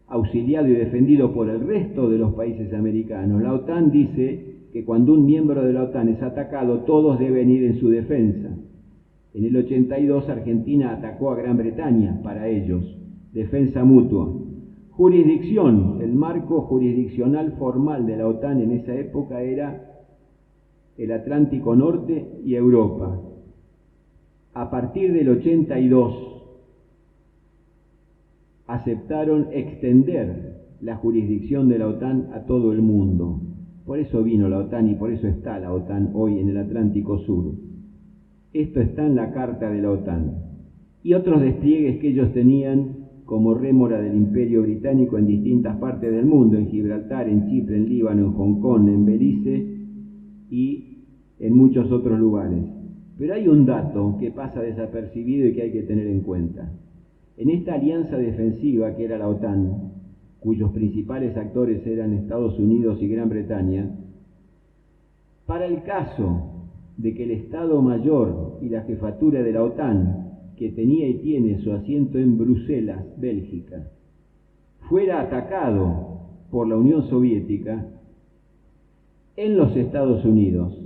auxiliado y defendido por el resto de los países americanos, la OTAN dice que cuando un miembro de la OTAN es atacado, todos deben ir en su defensa. En el 82 Argentina atacó a Gran Bretaña para ellos, defensa mutua. Jurisdicción, el marco jurisdiccional formal de la OTAN en esa época era el Atlántico Norte y Europa. A partir del 82 aceptaron extender la jurisdicción de la OTAN a todo el mundo. Por eso vino la OTAN y por eso está la OTAN hoy en el Atlántico Sur. Esto está en la Carta de la OTAN. Y otros despliegues que ellos tenían como rémora del Imperio Británico en distintas partes del mundo, en Gibraltar, en Chipre, en Líbano, en Hong Kong, en Belice y en muchos otros lugares. Pero hay un dato que pasa desapercibido y que hay que tener en cuenta. En esta alianza defensiva que era la OTAN, cuyos principales actores eran Estados Unidos y Gran Bretaña, para el caso de que el Estado Mayor y la jefatura de la OTAN, que tenía y tiene su asiento en Bruselas, Bélgica, fuera atacado por la Unión Soviética, en los Estados Unidos,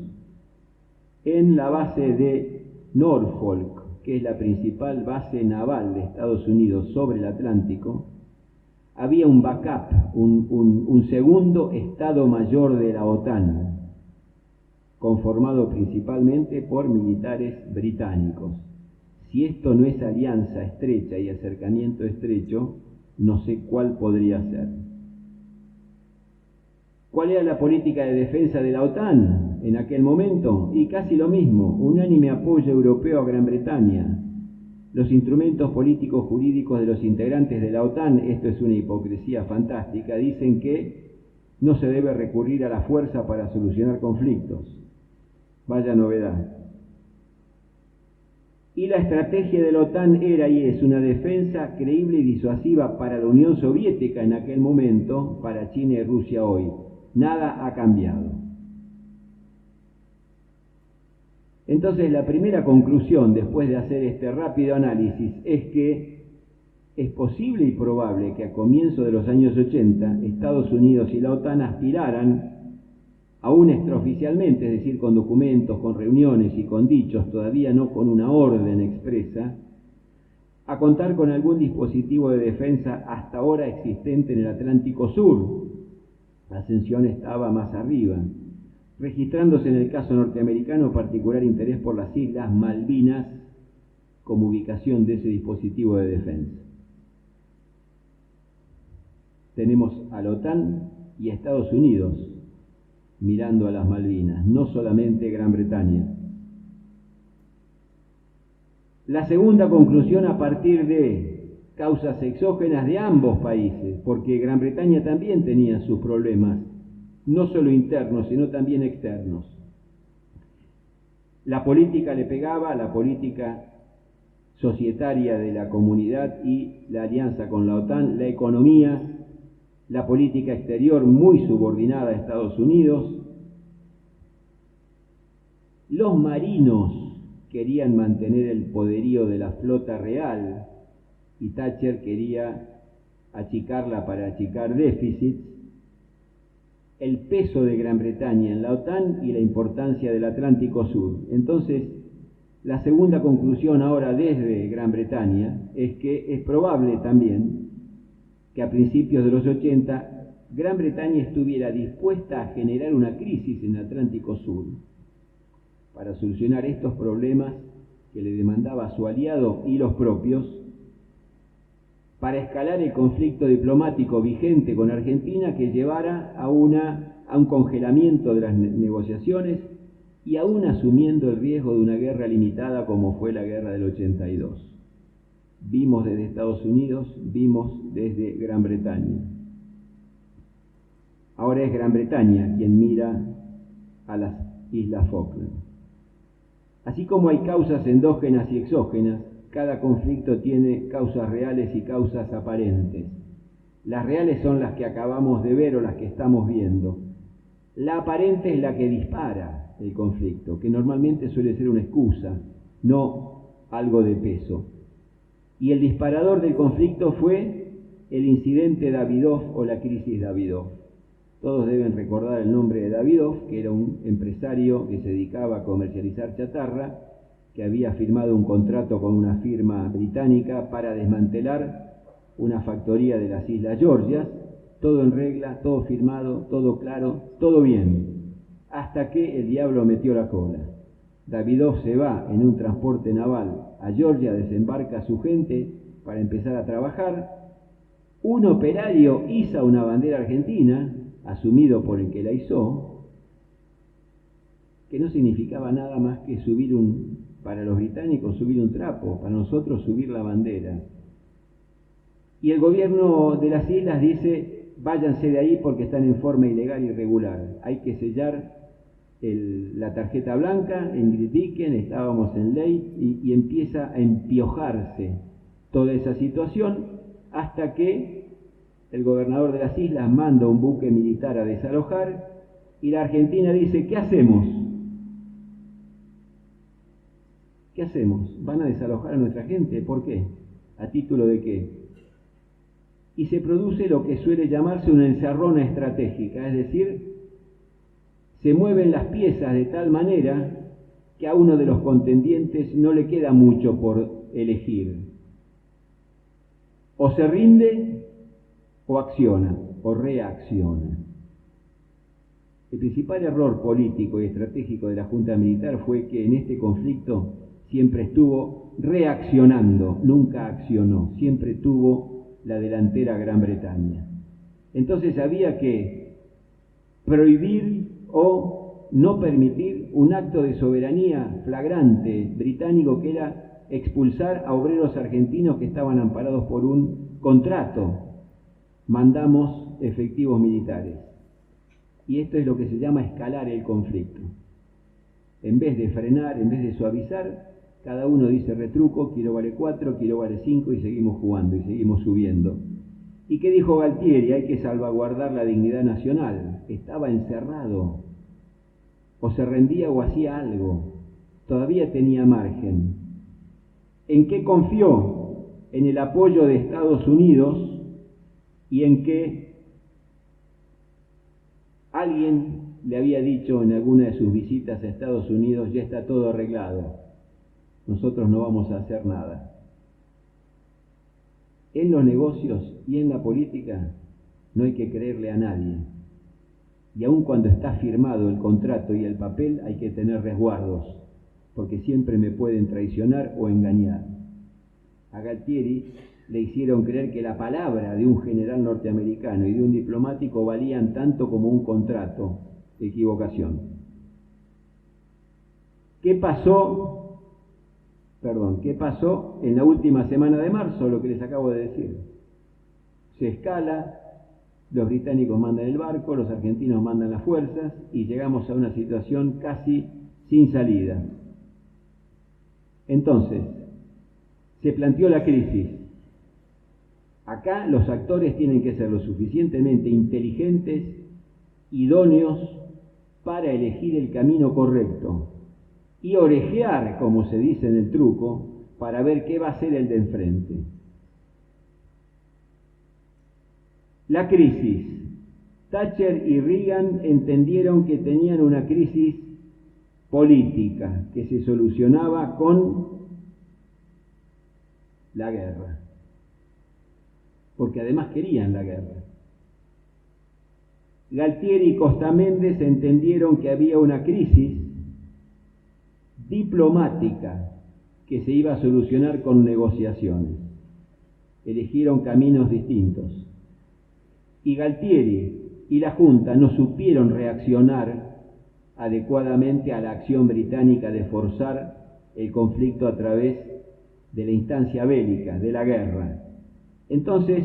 en la base de Norfolk, que es la principal base naval de Estados Unidos sobre el Atlántico, había un backup, un segundo Estado Mayor de la OTAN, conformado principalmente por militares británicos. Si esto no es alianza estrecha y acercamiento estrecho, no sé cuál podría ser. ¿Cuál era la política de defensa de la OTAN en aquel momento? Y casi lo mismo, unánime apoyo europeo a Gran Bretaña. Los instrumentos políticos jurídicos de los integrantes de la OTAN, esto es una hipocresía fantástica, dicen que no se debe recurrir a la fuerza para solucionar conflictos. Vaya novedad. Y la estrategia de la OTAN era y es una defensa creíble y disuasiva para la Unión Soviética en aquel momento, para China y Rusia hoy. Nada ha cambiado. Entonces, la primera conclusión, después de hacer este rápido análisis, es que es posible y probable que a comienzos de los años 80, Estados Unidos y la OTAN aspiraran, aún extraoficialmente, es decir, con documentos, con reuniones y con dichos, todavía no con una orden expresa, a contar con algún dispositivo de defensa hasta ahora existente en el Atlántico Sur. Ascensión estaba más arriba, registrándose en el caso norteamericano particular interés por las Islas Malvinas como ubicación de ese dispositivo de defensa. Tenemos a la OTAN y a Estados Unidos mirando a las Malvinas, no solamente Gran Bretaña. La segunda conclusión a partir de causas exógenas de ambos países, porque Gran Bretaña también tenía sus problemas, no solo internos, sino también externos. La política le pegaba, la política societaria de la comunidad y la alianza con la OTAN, la economía, la política exterior muy subordinada a Estados Unidos. Los marinos querían mantener el poderío de la flota real y Thatcher quería achicarla para achicar déficits. El peso de Gran Bretaña en la OTAN y la importancia del Atlántico Sur. Entonces, la segunda conclusión ahora desde Gran Bretaña es que es probable también que a principios de los 80 Gran Bretaña estuviera dispuesta a generar una crisis en el Atlántico Sur para solucionar estos problemas que le demandaba su aliado y los propios, para escalar el conflicto diplomático vigente con Argentina que llevara a un congelamiento de las negociaciones y aún asumiendo el riesgo de una guerra limitada como fue la guerra del 82. Vimos desde Estados Unidos, vimos desde Gran Bretaña. Ahora es Gran Bretaña quien mira a las Islas Falkland. Así como hay causas endógenas y exógenas, cada conflicto tiene causas reales y causas aparentes. Las reales son las que acabamos de ver o las que estamos viendo. La aparente es la que dispara el conflicto, que normalmente suele ser una excusa, no algo de peso. Y el disparador del conflicto fue el incidente Davidoff o la crisis Davidoff. Todos deben recordar el nombre de Davidoff, que era un empresario que se dedicaba a comercializar chatarra, que había firmado un contrato con una firma británica para desmantelar una factoría de las Islas Georgias, todo en regla, todo firmado, todo claro, todo bien, hasta que el diablo metió la cola. Davidoff se va en un transporte naval a Georgia, desembarca a su gente para empezar a trabajar. Un operario iza una bandera argentina, asumido por el que la izó, que no significaba nada más que para los británicos subir un trapo, para nosotros subir la bandera. Y el gobierno de las islas dice, váyanse de ahí porque están en forma ilegal y irregular. Hay que sellar la tarjeta blanca, en Dicken, estábamos en ley, y empieza a empiojarse toda esa situación hasta que el gobernador de las islas manda un buque militar a desalojar y la Argentina dice, ¿qué hacemos? ¿Qué hacemos? ¿Van a desalojar a nuestra gente? ¿Por qué? ¿A título de qué? Y se produce lo que suele llamarse una encerrona estratégica, es decir, se mueven las piezas de tal manera que a uno de los contendientes no le queda mucho por elegir. O se rinde, o acciona, o reacciona. El principal error político y estratégico de la Junta Militar fue que en este conflicto siempre estuvo reaccionando, nunca accionó, siempre tuvo la delantera Gran Bretaña. Entonces había que prohibir o no permitir un acto de soberanía flagrante británico que era expulsar a obreros argentinos que estaban amparados por un contrato. Mandamos efectivos militares. Y esto es lo que se llama escalar el conflicto. En vez de frenar, en vez de suavizar, cada uno dice retruco, quiero vale 4, quiero vale 5 y seguimos jugando y seguimos subiendo. ¿Y qué dijo Galtieri? Hay que salvaguardar la dignidad nacional. Estaba encerrado. O se rendía o hacía algo. Todavía tenía margen. ¿En qué confió? En el apoyo de Estados Unidos y en que alguien le había dicho en alguna de sus visitas a Estados Unidos, ya está todo arreglado, nosotros no vamos a hacer nada. En los negocios y en la política no hay que creerle a nadie. Y aun cuando está firmado el contrato y el papel hay que tener resguardos, porque siempre me pueden traicionar o engañar. A Galtieri le hicieron creer que la palabra de un general norteamericano y de un diplomático valían tanto como un contrato. Equivocación. ¿Qué pasó en la última semana de marzo? Lo que les acabo de decir. Se escala, los británicos mandan el barco, los argentinos mandan las fuerzas y llegamos a una situación casi sin salida. Entonces, se planteó la crisis. Acá los actores tienen que ser lo suficientemente inteligentes, idóneos, para elegir el camino correcto y orejear, como se dice en el truco, para ver qué va a hacer el de enfrente. La crisis. Thatcher y Reagan entendieron que tenían una crisis política que se solucionaba con la guerra, porque además querían la guerra. Galtieri y Costa Méndez entendieron que había una crisis diplomática que se iba a solucionar con negociaciones. Eligieron caminos distintos. Y Galtieri y la Junta no supieron reaccionar adecuadamente a la acción británica de forzar el conflicto a través de la instancia bélica, de la guerra. Entonces,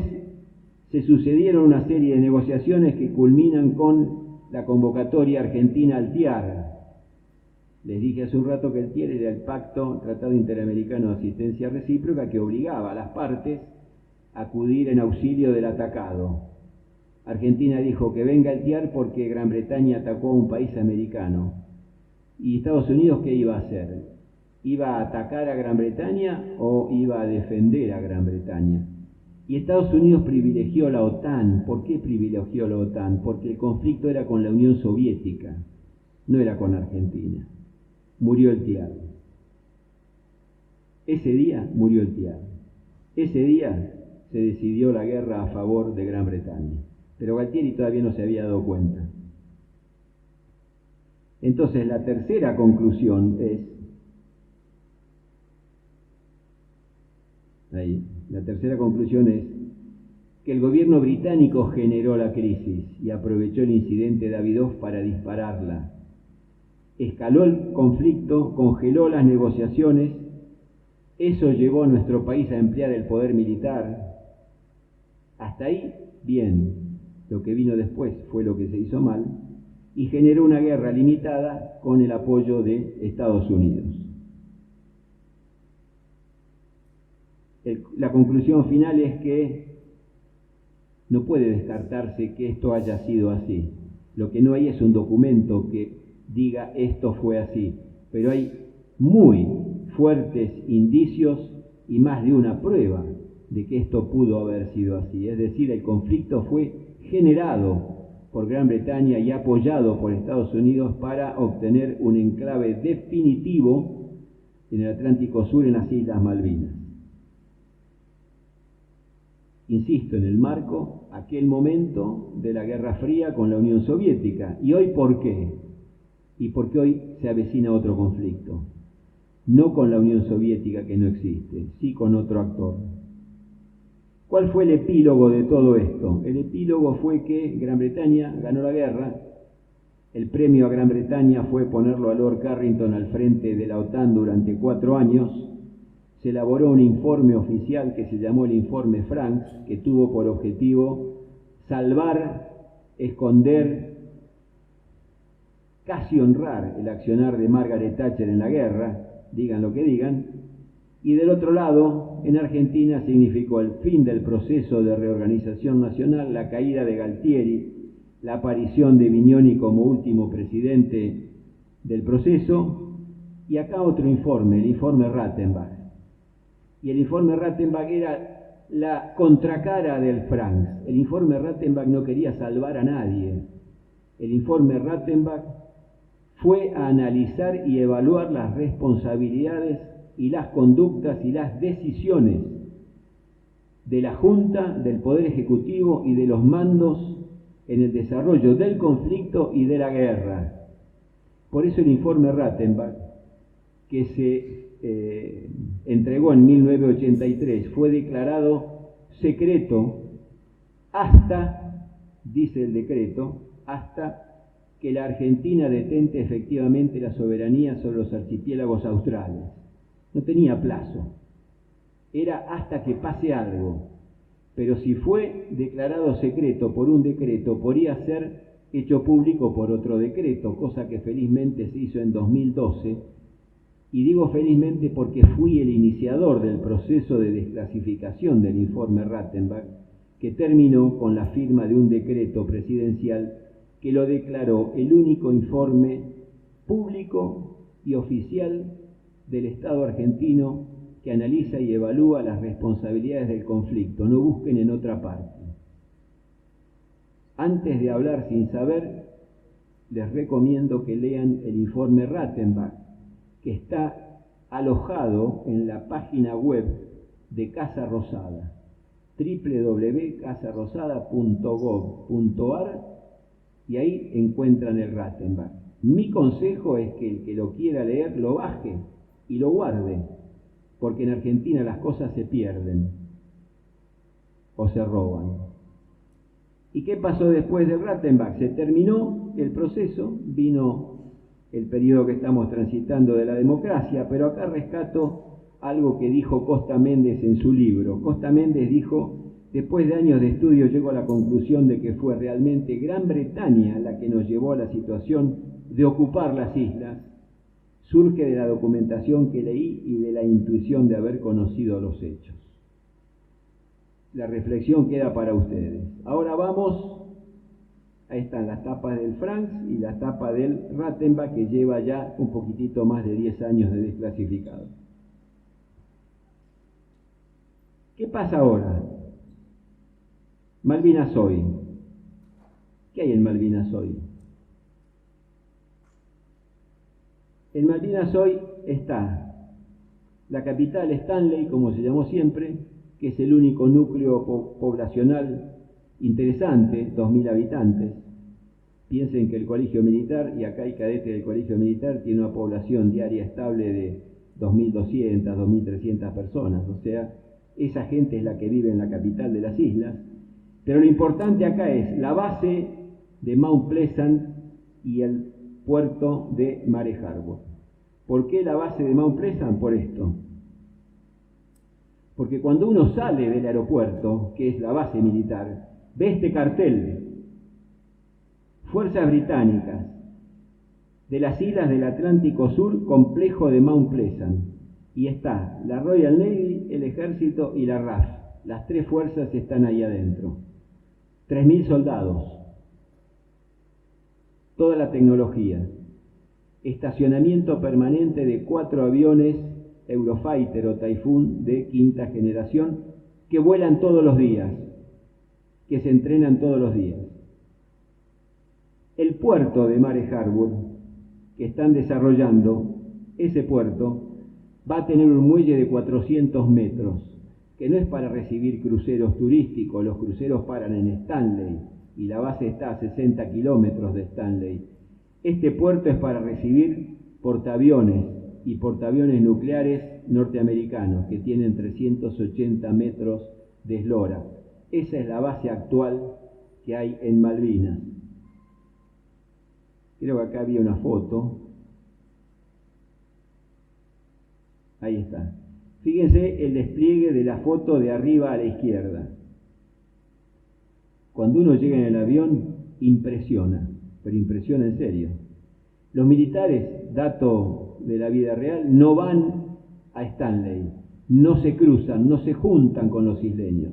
se sucedieron una serie de negociaciones que culminan con la convocatoria argentina al TIAR. Les dije hace un rato que el TIAR era el Tratado Interamericano de Asistencia Recíproca, que obligaba a las partes a acudir en auxilio del atacado. Argentina dijo que venga el TIAR porque Gran Bretaña atacó a un país americano. ¿Y Estados Unidos qué iba a hacer? ¿Iba a atacar a Gran Bretaña o iba a defender a Gran Bretaña? Y Estados Unidos privilegió la OTAN. ¿Por qué privilegió la OTAN? Porque el conflicto era con la Unión Soviética, no era con Argentina. Murió el TIAR. Ese día murió el TIAR. Ese día se decidió la guerra a favor de Gran Bretaña. Pero Galtieri todavía no se había dado cuenta. Entonces la tercera conclusión es, que el gobierno británico generó la crisis y aprovechó el incidente de Davidoff para dispararla. Escaló el conflicto, congeló las negociaciones, eso llevó a nuestro país a emplear el poder militar. Hasta ahí, bien. Lo que vino después fue lo que se hizo mal y generó una guerra limitada con el apoyo de Estados Unidos. La conclusión final es que no puede descartarse que esto haya sido así. Lo que no hay es un documento que diga esto fue así, pero hay muy fuertes indicios y más de una prueba de que esto pudo haber sido así. Es decir, el conflicto fue generado por Gran Bretaña y apoyado por Estados Unidos para obtener un enclave definitivo en el Atlántico Sur, en las Islas Malvinas. Insisto, en el marco, aquel momento de la Guerra Fría con la Unión Soviética. ¿Y hoy por qué? Y porque hoy se avecina otro conflicto. No con la Unión Soviética, que no existe, sí con otro actor. ¿Cuál fue el epílogo de todo esto? El epílogo fue que Gran Bretaña ganó la guerra. El premio a Gran Bretaña fue ponerlo a Lord Carrington al frente de la OTAN durante 4 años. Se elaboró un informe oficial que se llamó el Informe Franks, que tuvo por objetivo salvar, esconder, casi honrar el accionar de Margaret Thatcher en la guerra, digan lo que digan. Y del otro lado, en Argentina significó el fin del proceso de reorganización nacional, la caída de Galtieri, la aparición de Vignoni como último presidente del proceso, y acá otro informe, el informe Rattenbach. Y el informe Rattenbach era la contracara del Franks. El informe Rattenbach no quería salvar a nadie. El informe Rattenbach fue a analizar y evaluar las responsabilidades y las conductas y las decisiones de la Junta, del Poder Ejecutivo y de los mandos en el desarrollo del conflicto y de la guerra. Por eso el informe Rattenbach, que se entregó en 1983, fue declarado secreto hasta, dice el decreto, hasta que la Argentina detente efectivamente la soberanía sobre los archipiélagos australes. No tenía plazo, era hasta que pase algo, pero si fue declarado secreto por un decreto, podría ser hecho público por otro decreto, cosa que felizmente se hizo en 2012, Y digo felizmente porque fui el iniciador del proceso de desclasificación del informe Rattenbach, que terminó con la firma de un decreto presidencial que lo declaró el único informe público y oficial del Estado argentino que analiza y evalúa las responsabilidades del conflicto. No busquen en otra parte. Antes de hablar sin saber, les recomiendo que lean el informe Rattenbach, que está alojado en la página web de Casa Rosada, www.casarosada.gov.ar, y ahí encuentran el Rattenbach. Mi consejo es que el que lo quiera leer lo baje y lo guarde, porque en Argentina las cosas se pierden o se roban. ¿Y qué pasó después del Rattenbach? Se terminó el proceso, vino el periodo que estamos transitando de la democracia, pero acá rescato algo que dijo Costa Méndez en su libro. Costa Méndez dijo: después de años de estudio llego a la conclusión de que fue realmente Gran Bretaña la que nos llevó a la situación de ocupar las islas. Surge de la documentación que leí y de la intuición de haber conocido los hechos. La reflexión queda para ustedes. Ahora vamos, ahí están las tapas del Franks y la tapa del Rattenbach, que lleva ya un poquitito más de 10 años de desclasificado. ¿Qué pasa ahora? Malvinas hoy. ¿Qué hay en Malvinas hoy? En Malvinas hoy está la capital Stanley, como se llamó siempre, que es el único núcleo poblacional interesante, 2.000 habitantes. Piensen que el colegio militar, y acá hay cadetes del colegio militar, tiene una población diaria estable de 2.200, 2.300 personas. O sea, esa gente es la que vive en la capital de las islas. Pero lo importante acá es la base de Mount Pleasant y el puerto de Mare Harbour. ¿Por qué la base de Mount Pleasant? Por esto. Porque cuando uno sale del aeropuerto, que es la base militar, ve este cartel: Fuerzas Británicas de las islas del Atlántico Sur, complejo de Mount Pleasant. Y está la Royal Navy, el Ejército y la RAF. Las tres fuerzas están ahí adentro. 3.000 soldados. Toda la tecnología. Estacionamiento permanente de 4 aviones Eurofighter o Typhoon de quinta generación que vuelan todos los días, que se entrenan todos los días. El puerto de Mare Harbour que están desarrollando, ese puerto va a tener un muelle de 400 metros, que no es para recibir cruceros turísticos. Los cruceros paran en Stanley y la base está a 60 kilómetros de Stanley. Este puerto es para recibir portaaviones y portaaviones nucleares norteamericanos que tienen 380 metros de eslora. Esa es la base actual que hay en Malvinas. Creo que acá había una foto. Ahí está. Fíjense el despliegue de la foto de arriba a la izquierda. Cuando uno llega en el avión, impresiona, pero impresiona en serio. Los militares, dato de la vida real, no van a Stanley, no se cruzan, no se juntan con los isleños.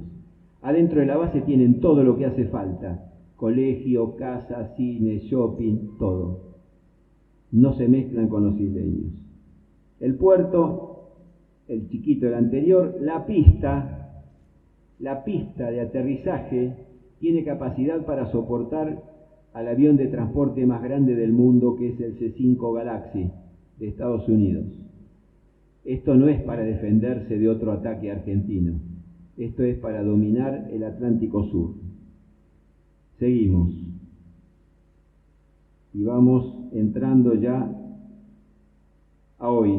Adentro de la base tienen todo lo que hace falta: colegio, casa, cine, shopping, todo. No se mezclan con los isleños. El puerto, el chiquito del anterior, la pista de aterrizaje tiene capacidad para soportar al avión de transporte más grande del mundo, que es el C-5 Galaxy de Estados Unidos. Esto no es para defenderse de otro ataque argentino. Esto es para dominar el Atlántico Sur. Seguimos. Y vamos entrando ya a hoy.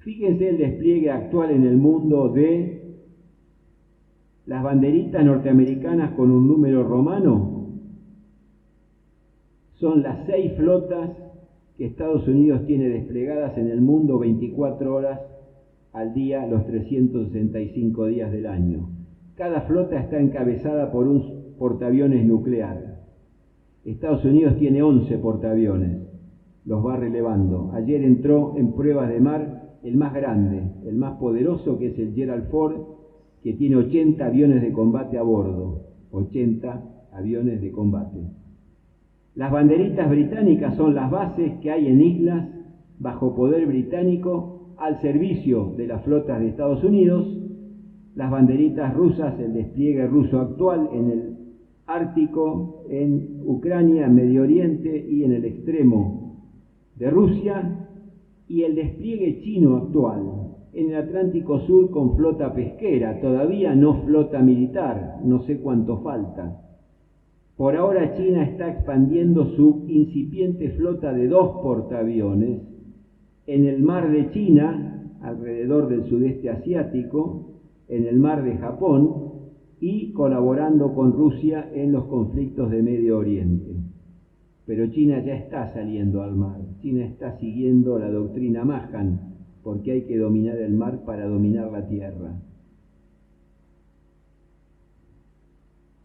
Fíjense el despliegue actual en el mundo de las banderitas norteamericanas con un número romano. Son las 6 flotas que Estados Unidos tiene desplegadas en el mundo 24 horas al día, los 365 días del año. Cada flota está encabezada por un portaaviones nuclear. Estados Unidos tiene 11 portaaviones, los va relevando. Ayer entró en pruebas de mar el más grande, el más poderoso, que es el Gerald Ford, que tiene 80 aviones de combate a bordo, 80 aviones de combate. Las banderitas británicas son las bases que hay en islas bajo poder británico al servicio de las flotas de Estados Unidos. Las banderitas rusas, el despliegue ruso actual en el Ártico, en Ucrania, Medio Oriente y en el extremo de Rusia, y el despliegue chino actual en el Atlántico Sur con flota pesquera, todavía no flota militar, no sé cuánto falta. Por ahora China está expandiendo su incipiente flota de 2 portaaviones en el mar de China, alrededor del sudeste asiático, en el mar de Japón y colaborando con Rusia en los conflictos de Medio Oriente. Pero China ya está saliendo al mar. China está siguiendo la doctrina Mahan, porque hay que dominar el mar para dominar la tierra.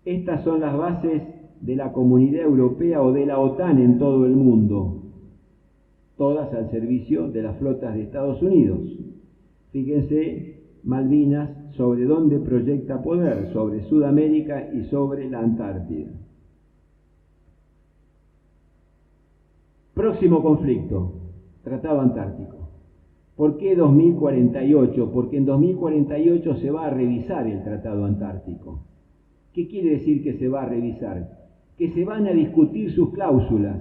Estas son las bases de la Comunidad Europea o de la OTAN en todo el mundo, todas al servicio de las flotas de Estados Unidos. Fíjense, Malvinas, sobre dónde proyecta poder, sobre Sudamérica y sobre la Antártida. Próximo conflicto, Tratado Antártico. ¿Por qué 2048? Porque en 2048 se va a revisar el Tratado Antártico. ¿Qué quiere decir que se va a revisar? Que se van a discutir sus cláusulas,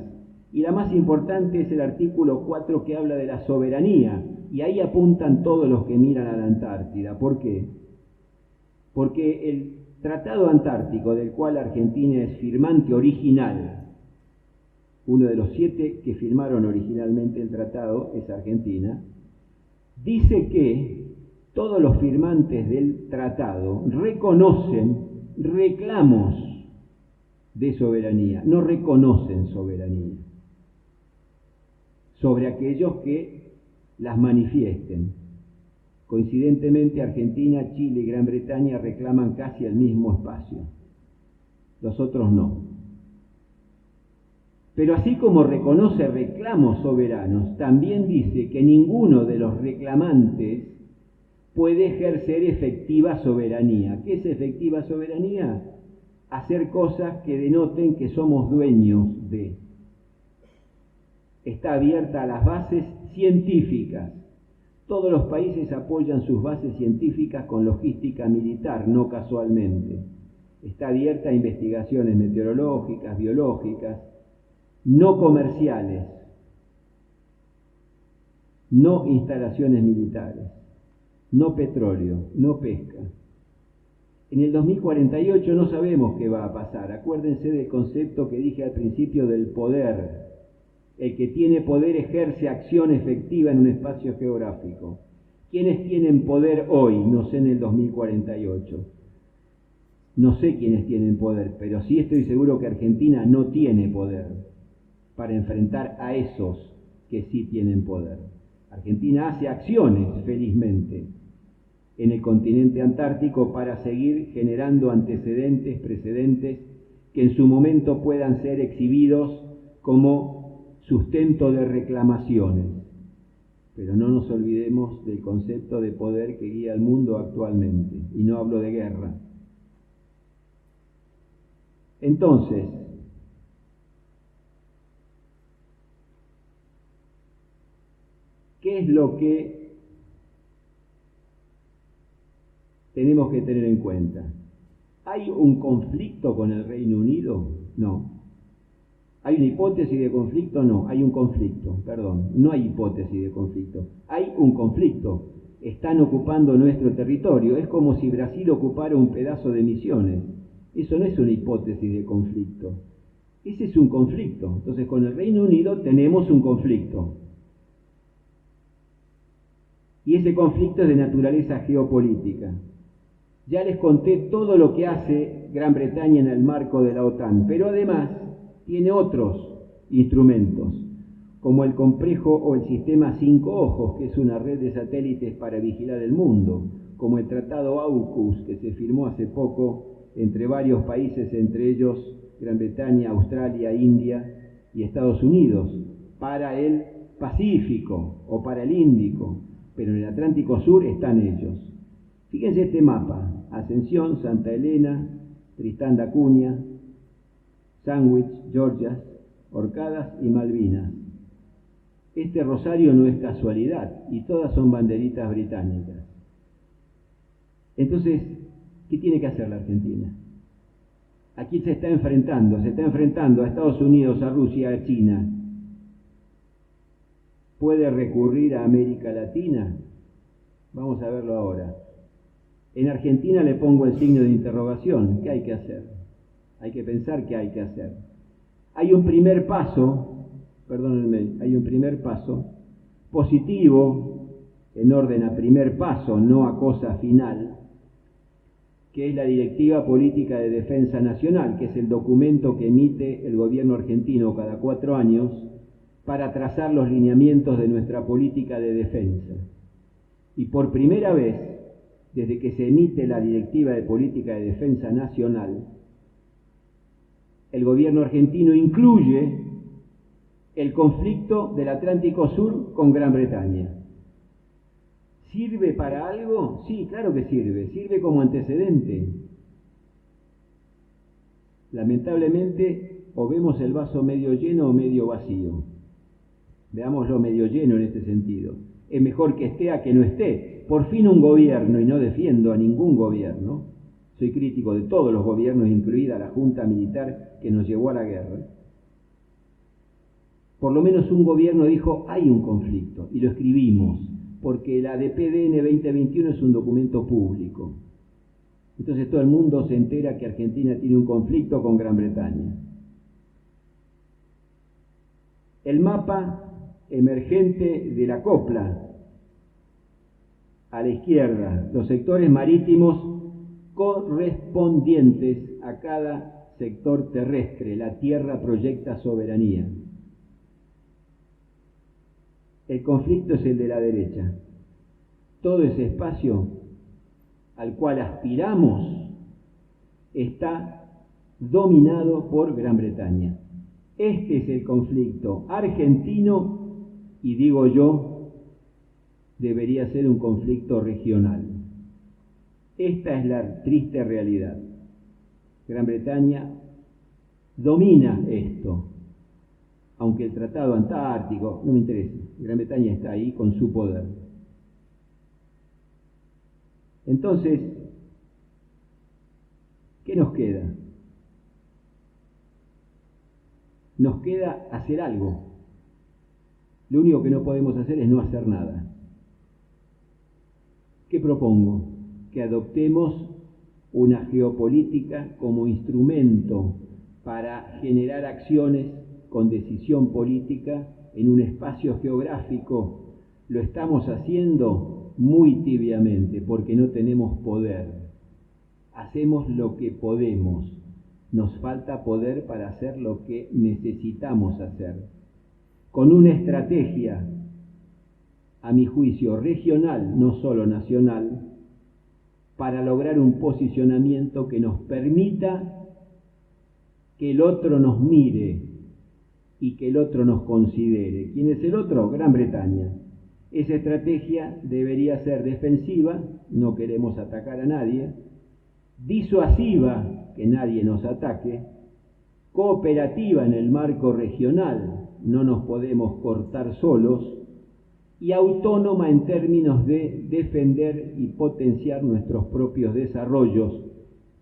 y la más importante es el artículo 4, que habla de la soberanía, y ahí apuntan todos los que miran a la Antártida. ¿Por qué? Porque el Tratado Antártico, del cual Argentina es firmante original, uno de los 7 que firmaron originalmente el tratado es Argentina, dice que todos los firmantes del tratado reconocen reclamos de soberanía, no reconocen soberanía sobre aquellos que las manifiesten. Coincidentemente, Argentina, Chile y Gran Bretaña reclaman casi el mismo espacio, los otros no. Pero así como reconoce reclamos soberanos, también dice que ninguno de los reclamantes puede ejercer efectiva soberanía. ¿Qué es efectiva soberanía? Hacer cosas que denoten que somos dueños de. Está abierta a las bases científicas. Todos los países apoyan sus bases científicas con logística militar, no casualmente. Está abierta a investigaciones meteorológicas, biológicas, no comerciales, no instalaciones militares, no petróleo, no pesca. En el 2048 no sabemos qué va a pasar. Acuérdense del concepto que dije al principio del poder. El que tiene poder ejerce acción efectiva en un espacio geográfico. ¿Quiénes tienen poder hoy? No sé, en el 2048. No sé quiénes tienen poder, pero sí estoy seguro que Argentina no tiene poder para enfrentar a esos que sí tienen poder. Argentina hace acciones, felizmente, en el continente antártico para seguir generando antecedentes, precedentes, que en su momento puedan ser exhibidos como sustento de reclamaciones. Pero no nos olvidemos del concepto de poder que guía al mundo actualmente, y no hablo de guerra. Entonces, ¿qué es lo que tenemos que tener en cuenta? ¿Hay un conflicto con el Reino Unido? No. ¿Hay una hipótesis de conflicto? No. Hay un conflicto, perdón. No hay hipótesis de conflicto. Hay un conflicto. Están ocupando nuestro territorio. Es como si Brasil ocupara un pedazo de Misiones. Eso no es una hipótesis de conflicto. Ese es un conflicto. Entonces, con el Reino Unido tenemos un conflicto. Y ese conflicto es de naturaleza geopolítica. Ya les conté todo lo que hace Gran Bretaña en el marco de la OTAN, pero además tiene otros instrumentos, como el complejo o el sistema 5 ojos, que es una red de satélites para vigilar el mundo, como el tratado AUKUS, que se firmó hace poco entre varios países, entre ellos Gran Bretaña, Australia, India y Estados Unidos, para el Pacífico o para el Índico, pero en el Atlántico Sur están ellos. Fíjense este mapa: Ascensión, Santa Elena, Tristán da Cunha, Sandwich, Georgias, Orcadas y Malvinas. Este rosario no es casualidad y todas son banderitas británicas. Entonces, ¿qué tiene que hacer la Argentina? ¿A quién se está enfrentando? Se está enfrentando a Estados Unidos, a Rusia, a China. ¿Puede recurrir a América Latina? Vamos a verlo ahora. En Argentina le pongo el signo de interrogación. ¿Qué hay que hacer? Hay que pensar qué hay que hacer. Hay un primer paso, hay un primer paso positivo, en orden a primer paso, no a cosa final, que es la Directiva Política de Defensa Nacional, que es el documento que emite el gobierno argentino cada 4 años para trazar los lineamientos de nuestra política de defensa. Y por primera vez, desde que se emite la Directiva de Política de Defensa Nacional, el gobierno argentino incluye el conflicto del Atlántico Sur con Gran Bretaña. ¿Sirve para algo? Sí, claro que sirve. Sirve como antecedente. Lamentablemente, o vemos el vaso medio lleno o medio vacío. Veámoslo medio lleno en este sentido. Es mejor que esté a que no esté. Por fin un gobierno, y no defiendo a ningún gobierno, soy crítico de todos los gobiernos, incluida la Junta Militar que nos llevó a la guerra. Por lo menos un gobierno dijo, hay un conflicto, y lo escribimos, porque la ADPDN 2021 es un documento público. Entonces todo el mundo se entera que Argentina tiene un conflicto con Gran Bretaña. El mapa emergente de la copla, a la izquierda, los sectores marítimos correspondientes a cada sector terrestre. La tierra proyecta soberanía. El conflicto es el de la derecha. Todo ese espacio al cual aspiramos está dominado por Gran Bretaña. Este es el conflicto argentino y digo yo, debería ser un conflicto regional. Esta es la triste realidad. Gran Bretaña domina esto, aunque el Tratado Antártico no me interesa. Gran Bretaña está ahí con su poder. Entonces, ¿qué nos queda? Nos queda hacer algo. Lo único que no podemos hacer es no hacer nada. ¿Qué propongo? Que adoptemos una geopolítica como instrumento para generar acciones con decisión política en un espacio geográfico. Lo estamos haciendo muy tibiamente porque no tenemos poder. Hacemos lo que podemos. Nos falta poder para hacer lo que necesitamos hacer. Con una estrategia, a mi juicio, regional, no solo nacional, para lograr un posicionamiento que nos permita que el otro nos mire y que el otro nos considere. ¿Quién es el otro? Gran Bretaña. Esa estrategia debería ser defensiva, no queremos atacar a nadie, disuasiva, que nadie nos ataque, cooperativa en el marco regional, no nos podemos cortar solos, y autónoma en términos de defender y potenciar nuestros propios desarrollos,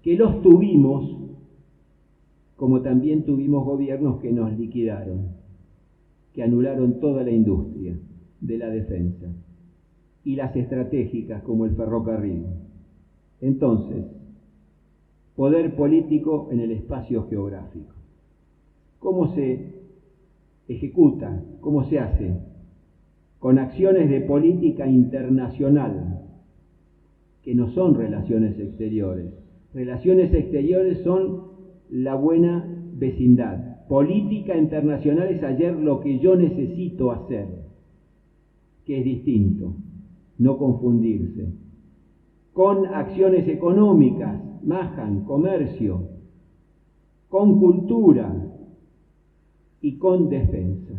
que los tuvimos, como también tuvimos gobiernos que nos liquidaron, que anularon toda la industria de la defensa, y las estratégicas como el ferrocarril. Entonces, poder político en el espacio geográfico. ¿Cómo se ejecuta? ¿Cómo se hace? Con acciones de política internacional, que no son relaciones exteriores. Relaciones exteriores son la buena vecindad. Política internacional es ayer lo que yo necesito hacer, que es distinto, no confundirse. Con acciones económicas, Mahan, comercio, con cultura y con defensa.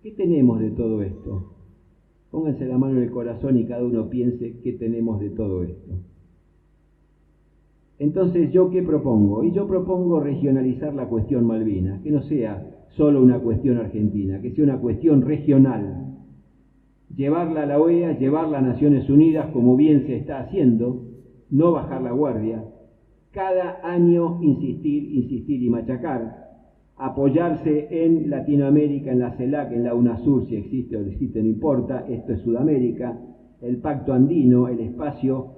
¿Qué tenemos de todo esto? Pónganse la mano en el corazón y cada uno piense qué tenemos de todo esto. Entonces, ¿yo qué propongo? Y yo propongo regionalizar la cuestión Malvinas, que no sea solo una cuestión argentina, que sea una cuestión regional. Llevarla a la OEA, llevarla a Naciones Unidas, como bien se está haciendo, no bajar la guardia. Cada año insistir y machacar. Apoyarse en Latinoamérica, en la CELAC, en la UNASUR, si existe o no existe, no importa, esto es Sudamérica, el Pacto Andino, el espacio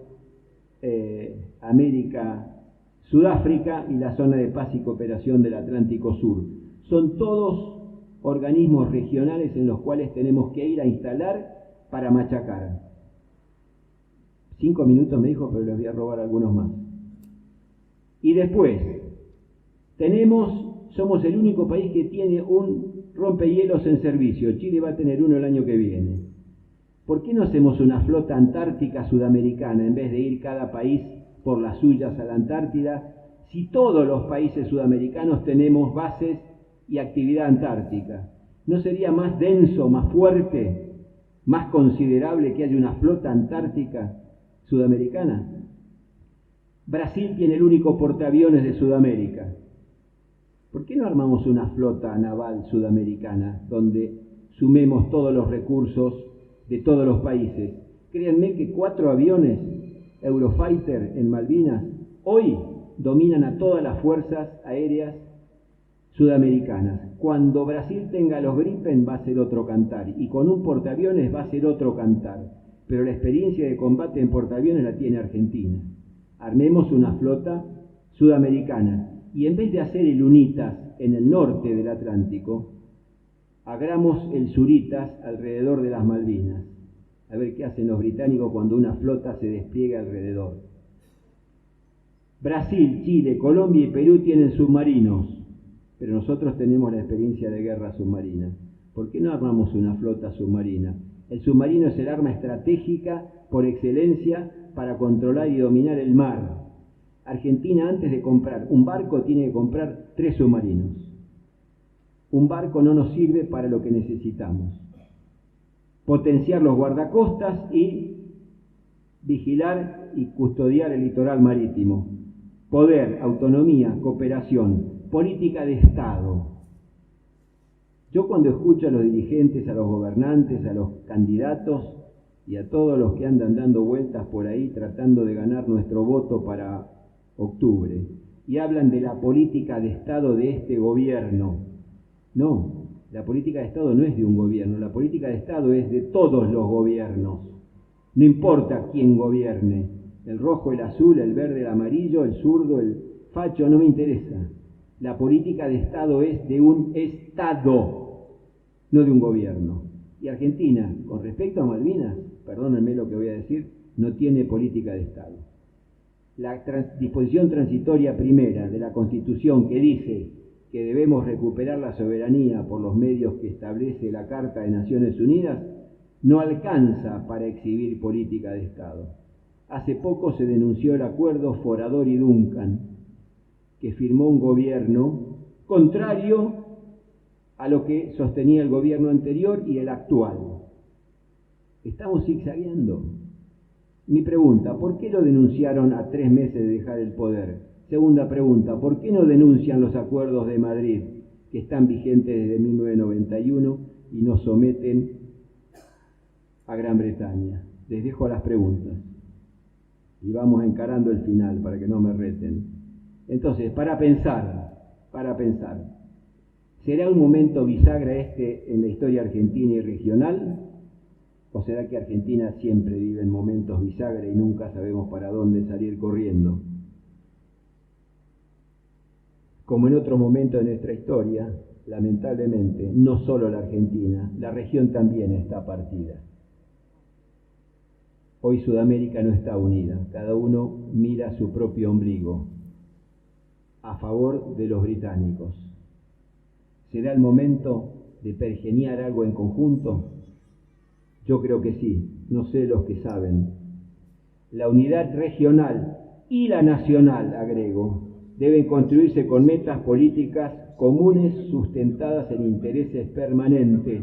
América-Sudáfrica y la zona de paz y cooperación del Atlántico Sur. Son todos organismos regionales en los cuales tenemos que ir a instalar para machacar. 5 minutos me dijo, pero les voy a robar algunos más. Y después, somos el único país que tiene un rompehielos en servicio. Chile va a tener uno el año que viene. ¿Por qué no hacemos una flota antártica sudamericana en vez de ir cada país por las suyas a la Antártida? Si todos los países sudamericanos tenemos bases y actividad antártica, ¿no sería más denso, más fuerte, más considerable que haya una flota antártica sudamericana? Brasil tiene el único portaaviones de Sudamérica. ¿Por qué no armamos una flota naval sudamericana donde sumemos todos los recursos de todos los países? Créanme que 4 aviones Eurofighter en Malvinas hoy dominan a todas las fuerzas aéreas sudamericanas. Cuando Brasil tenga los Gripen va a ser otro cantar, y con un portaaviones va a ser otro cantar, pero la experiencia de combate en portaaviones la tiene Argentina. Armemos una flota sudamericana y en vez de hacer el UNITAS en el norte del Atlántico, hagamos el SURITAS alrededor de las Malvinas. A ver qué hacen los británicos cuando una flota se despliega alrededor. Brasil, Chile, Colombia y Perú tienen submarinos, pero nosotros tenemos la experiencia de guerra submarina. ¿Por qué no armamos una flota submarina? El submarino es el arma estratégica por excelencia para controlar y dominar el mar. Argentina, antes de comprar un barco, tiene que comprar 3 submarinos. Un barco no nos sirve para lo que necesitamos. Potenciar los guardacostas y vigilar y custodiar el litoral marítimo. Poder, autonomía, cooperación, política de Estado. Yo cuando escucho a los dirigentes, a los gobernantes, a los candidatos y a todos los que andan dando vueltas por ahí tratando de ganar nuestro voto para octubre, y hablan de la política de Estado de este gobierno. No, la política de Estado no es de un gobierno, la política de Estado es de todos los gobiernos. No importa quién gobierne, el rojo, el azul, el verde, el amarillo, el zurdo, el facho, no me interesa. La política de Estado es de un Estado, no de un gobierno. Y Argentina, con respecto a Malvinas, perdónenme lo que voy a decir, no tiene política de Estado. La disposición transitoria primera de la Constitución, que dice que debemos recuperar la soberanía por los medios que establece la Carta de Naciones Unidas, no alcanza para exhibir política de Estado. Hace poco se denunció el acuerdo Forador y Duncan, que firmó un gobierno contrario a lo que sostenía el gobierno anterior y el actual. Estamos zigzagueando. Mi pregunta, ¿por qué lo denunciaron a 3 meses de dejar el poder? Segunda pregunta, ¿por qué no denuncian los acuerdos de Madrid, que están vigentes desde 1991 y nos someten a Gran Bretaña? Les dejo las preguntas y vamos encarando el final para que no me reten. Entonces, para pensar, ¿será un momento bisagra este en la historia argentina y regional? ¿O será que Argentina siempre vive en momentos bisagra y nunca sabemos para dónde salir corriendo? Como en otros momentos de nuestra historia, lamentablemente, no solo la Argentina, la región también está partida. Hoy Sudamérica no está unida, cada uno mira su propio ombligo, a favor de los británicos. ¿Será el momento de pergeniar algo en conjunto? Yo creo que sí, no sé los que saben. La unidad regional y la nacional, agrego, deben construirse con metas políticas comunes sustentadas en intereses permanentes.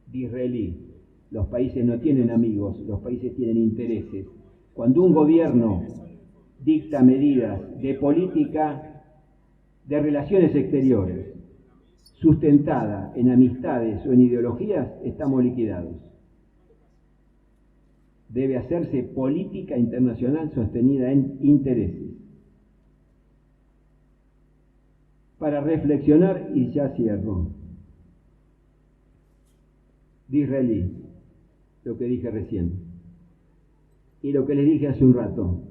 Disraeli, los países no tienen amigos, los países tienen intereses. Cuando un gobierno dicta medidas de política de relaciones exteriores sustentada en amistades o en ideologías, estamos liquidados. Debe hacerse política internacional sostenida en intereses. Para reflexionar, y ya cierro. Disraeli, lo que dije recién, y lo que les dije hace un rato.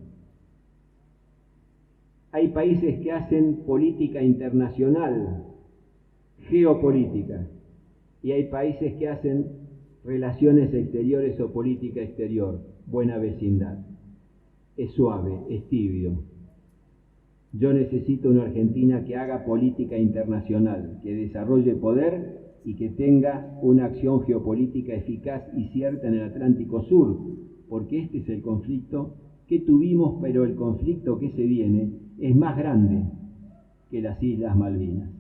Hay países que hacen política internacional, geopolítica, y hay países que hacen relaciones exteriores o política exterior, buena vecindad. Es suave, es tibio. Yo necesito una Argentina que haga política internacional, que desarrolle poder y que tenga una acción geopolítica eficaz y cierta en el Atlántico Sur, porque este es el conflicto que tuvimos, pero el conflicto que se viene es más grande que las Islas Malvinas.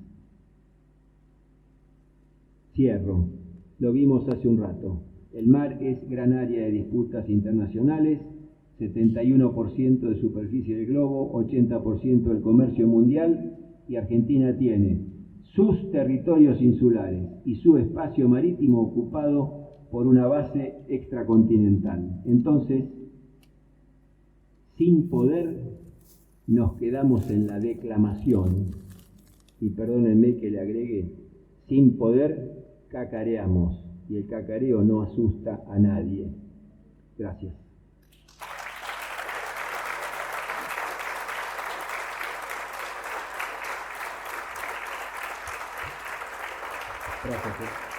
Cierro. Lo vimos hace un rato. El mar es gran área de disputas internacionales, 71% de superficie del globo, 80% del comercio mundial, y Argentina tiene sus territorios insulares y su espacio marítimo ocupado por una base extracontinental. Entonces, sin poder, nos quedamos en la declamación, y perdónenme que le agregue, sin poder cacareamos, y el cacareo no asusta a nadie. Gracias. Gracias.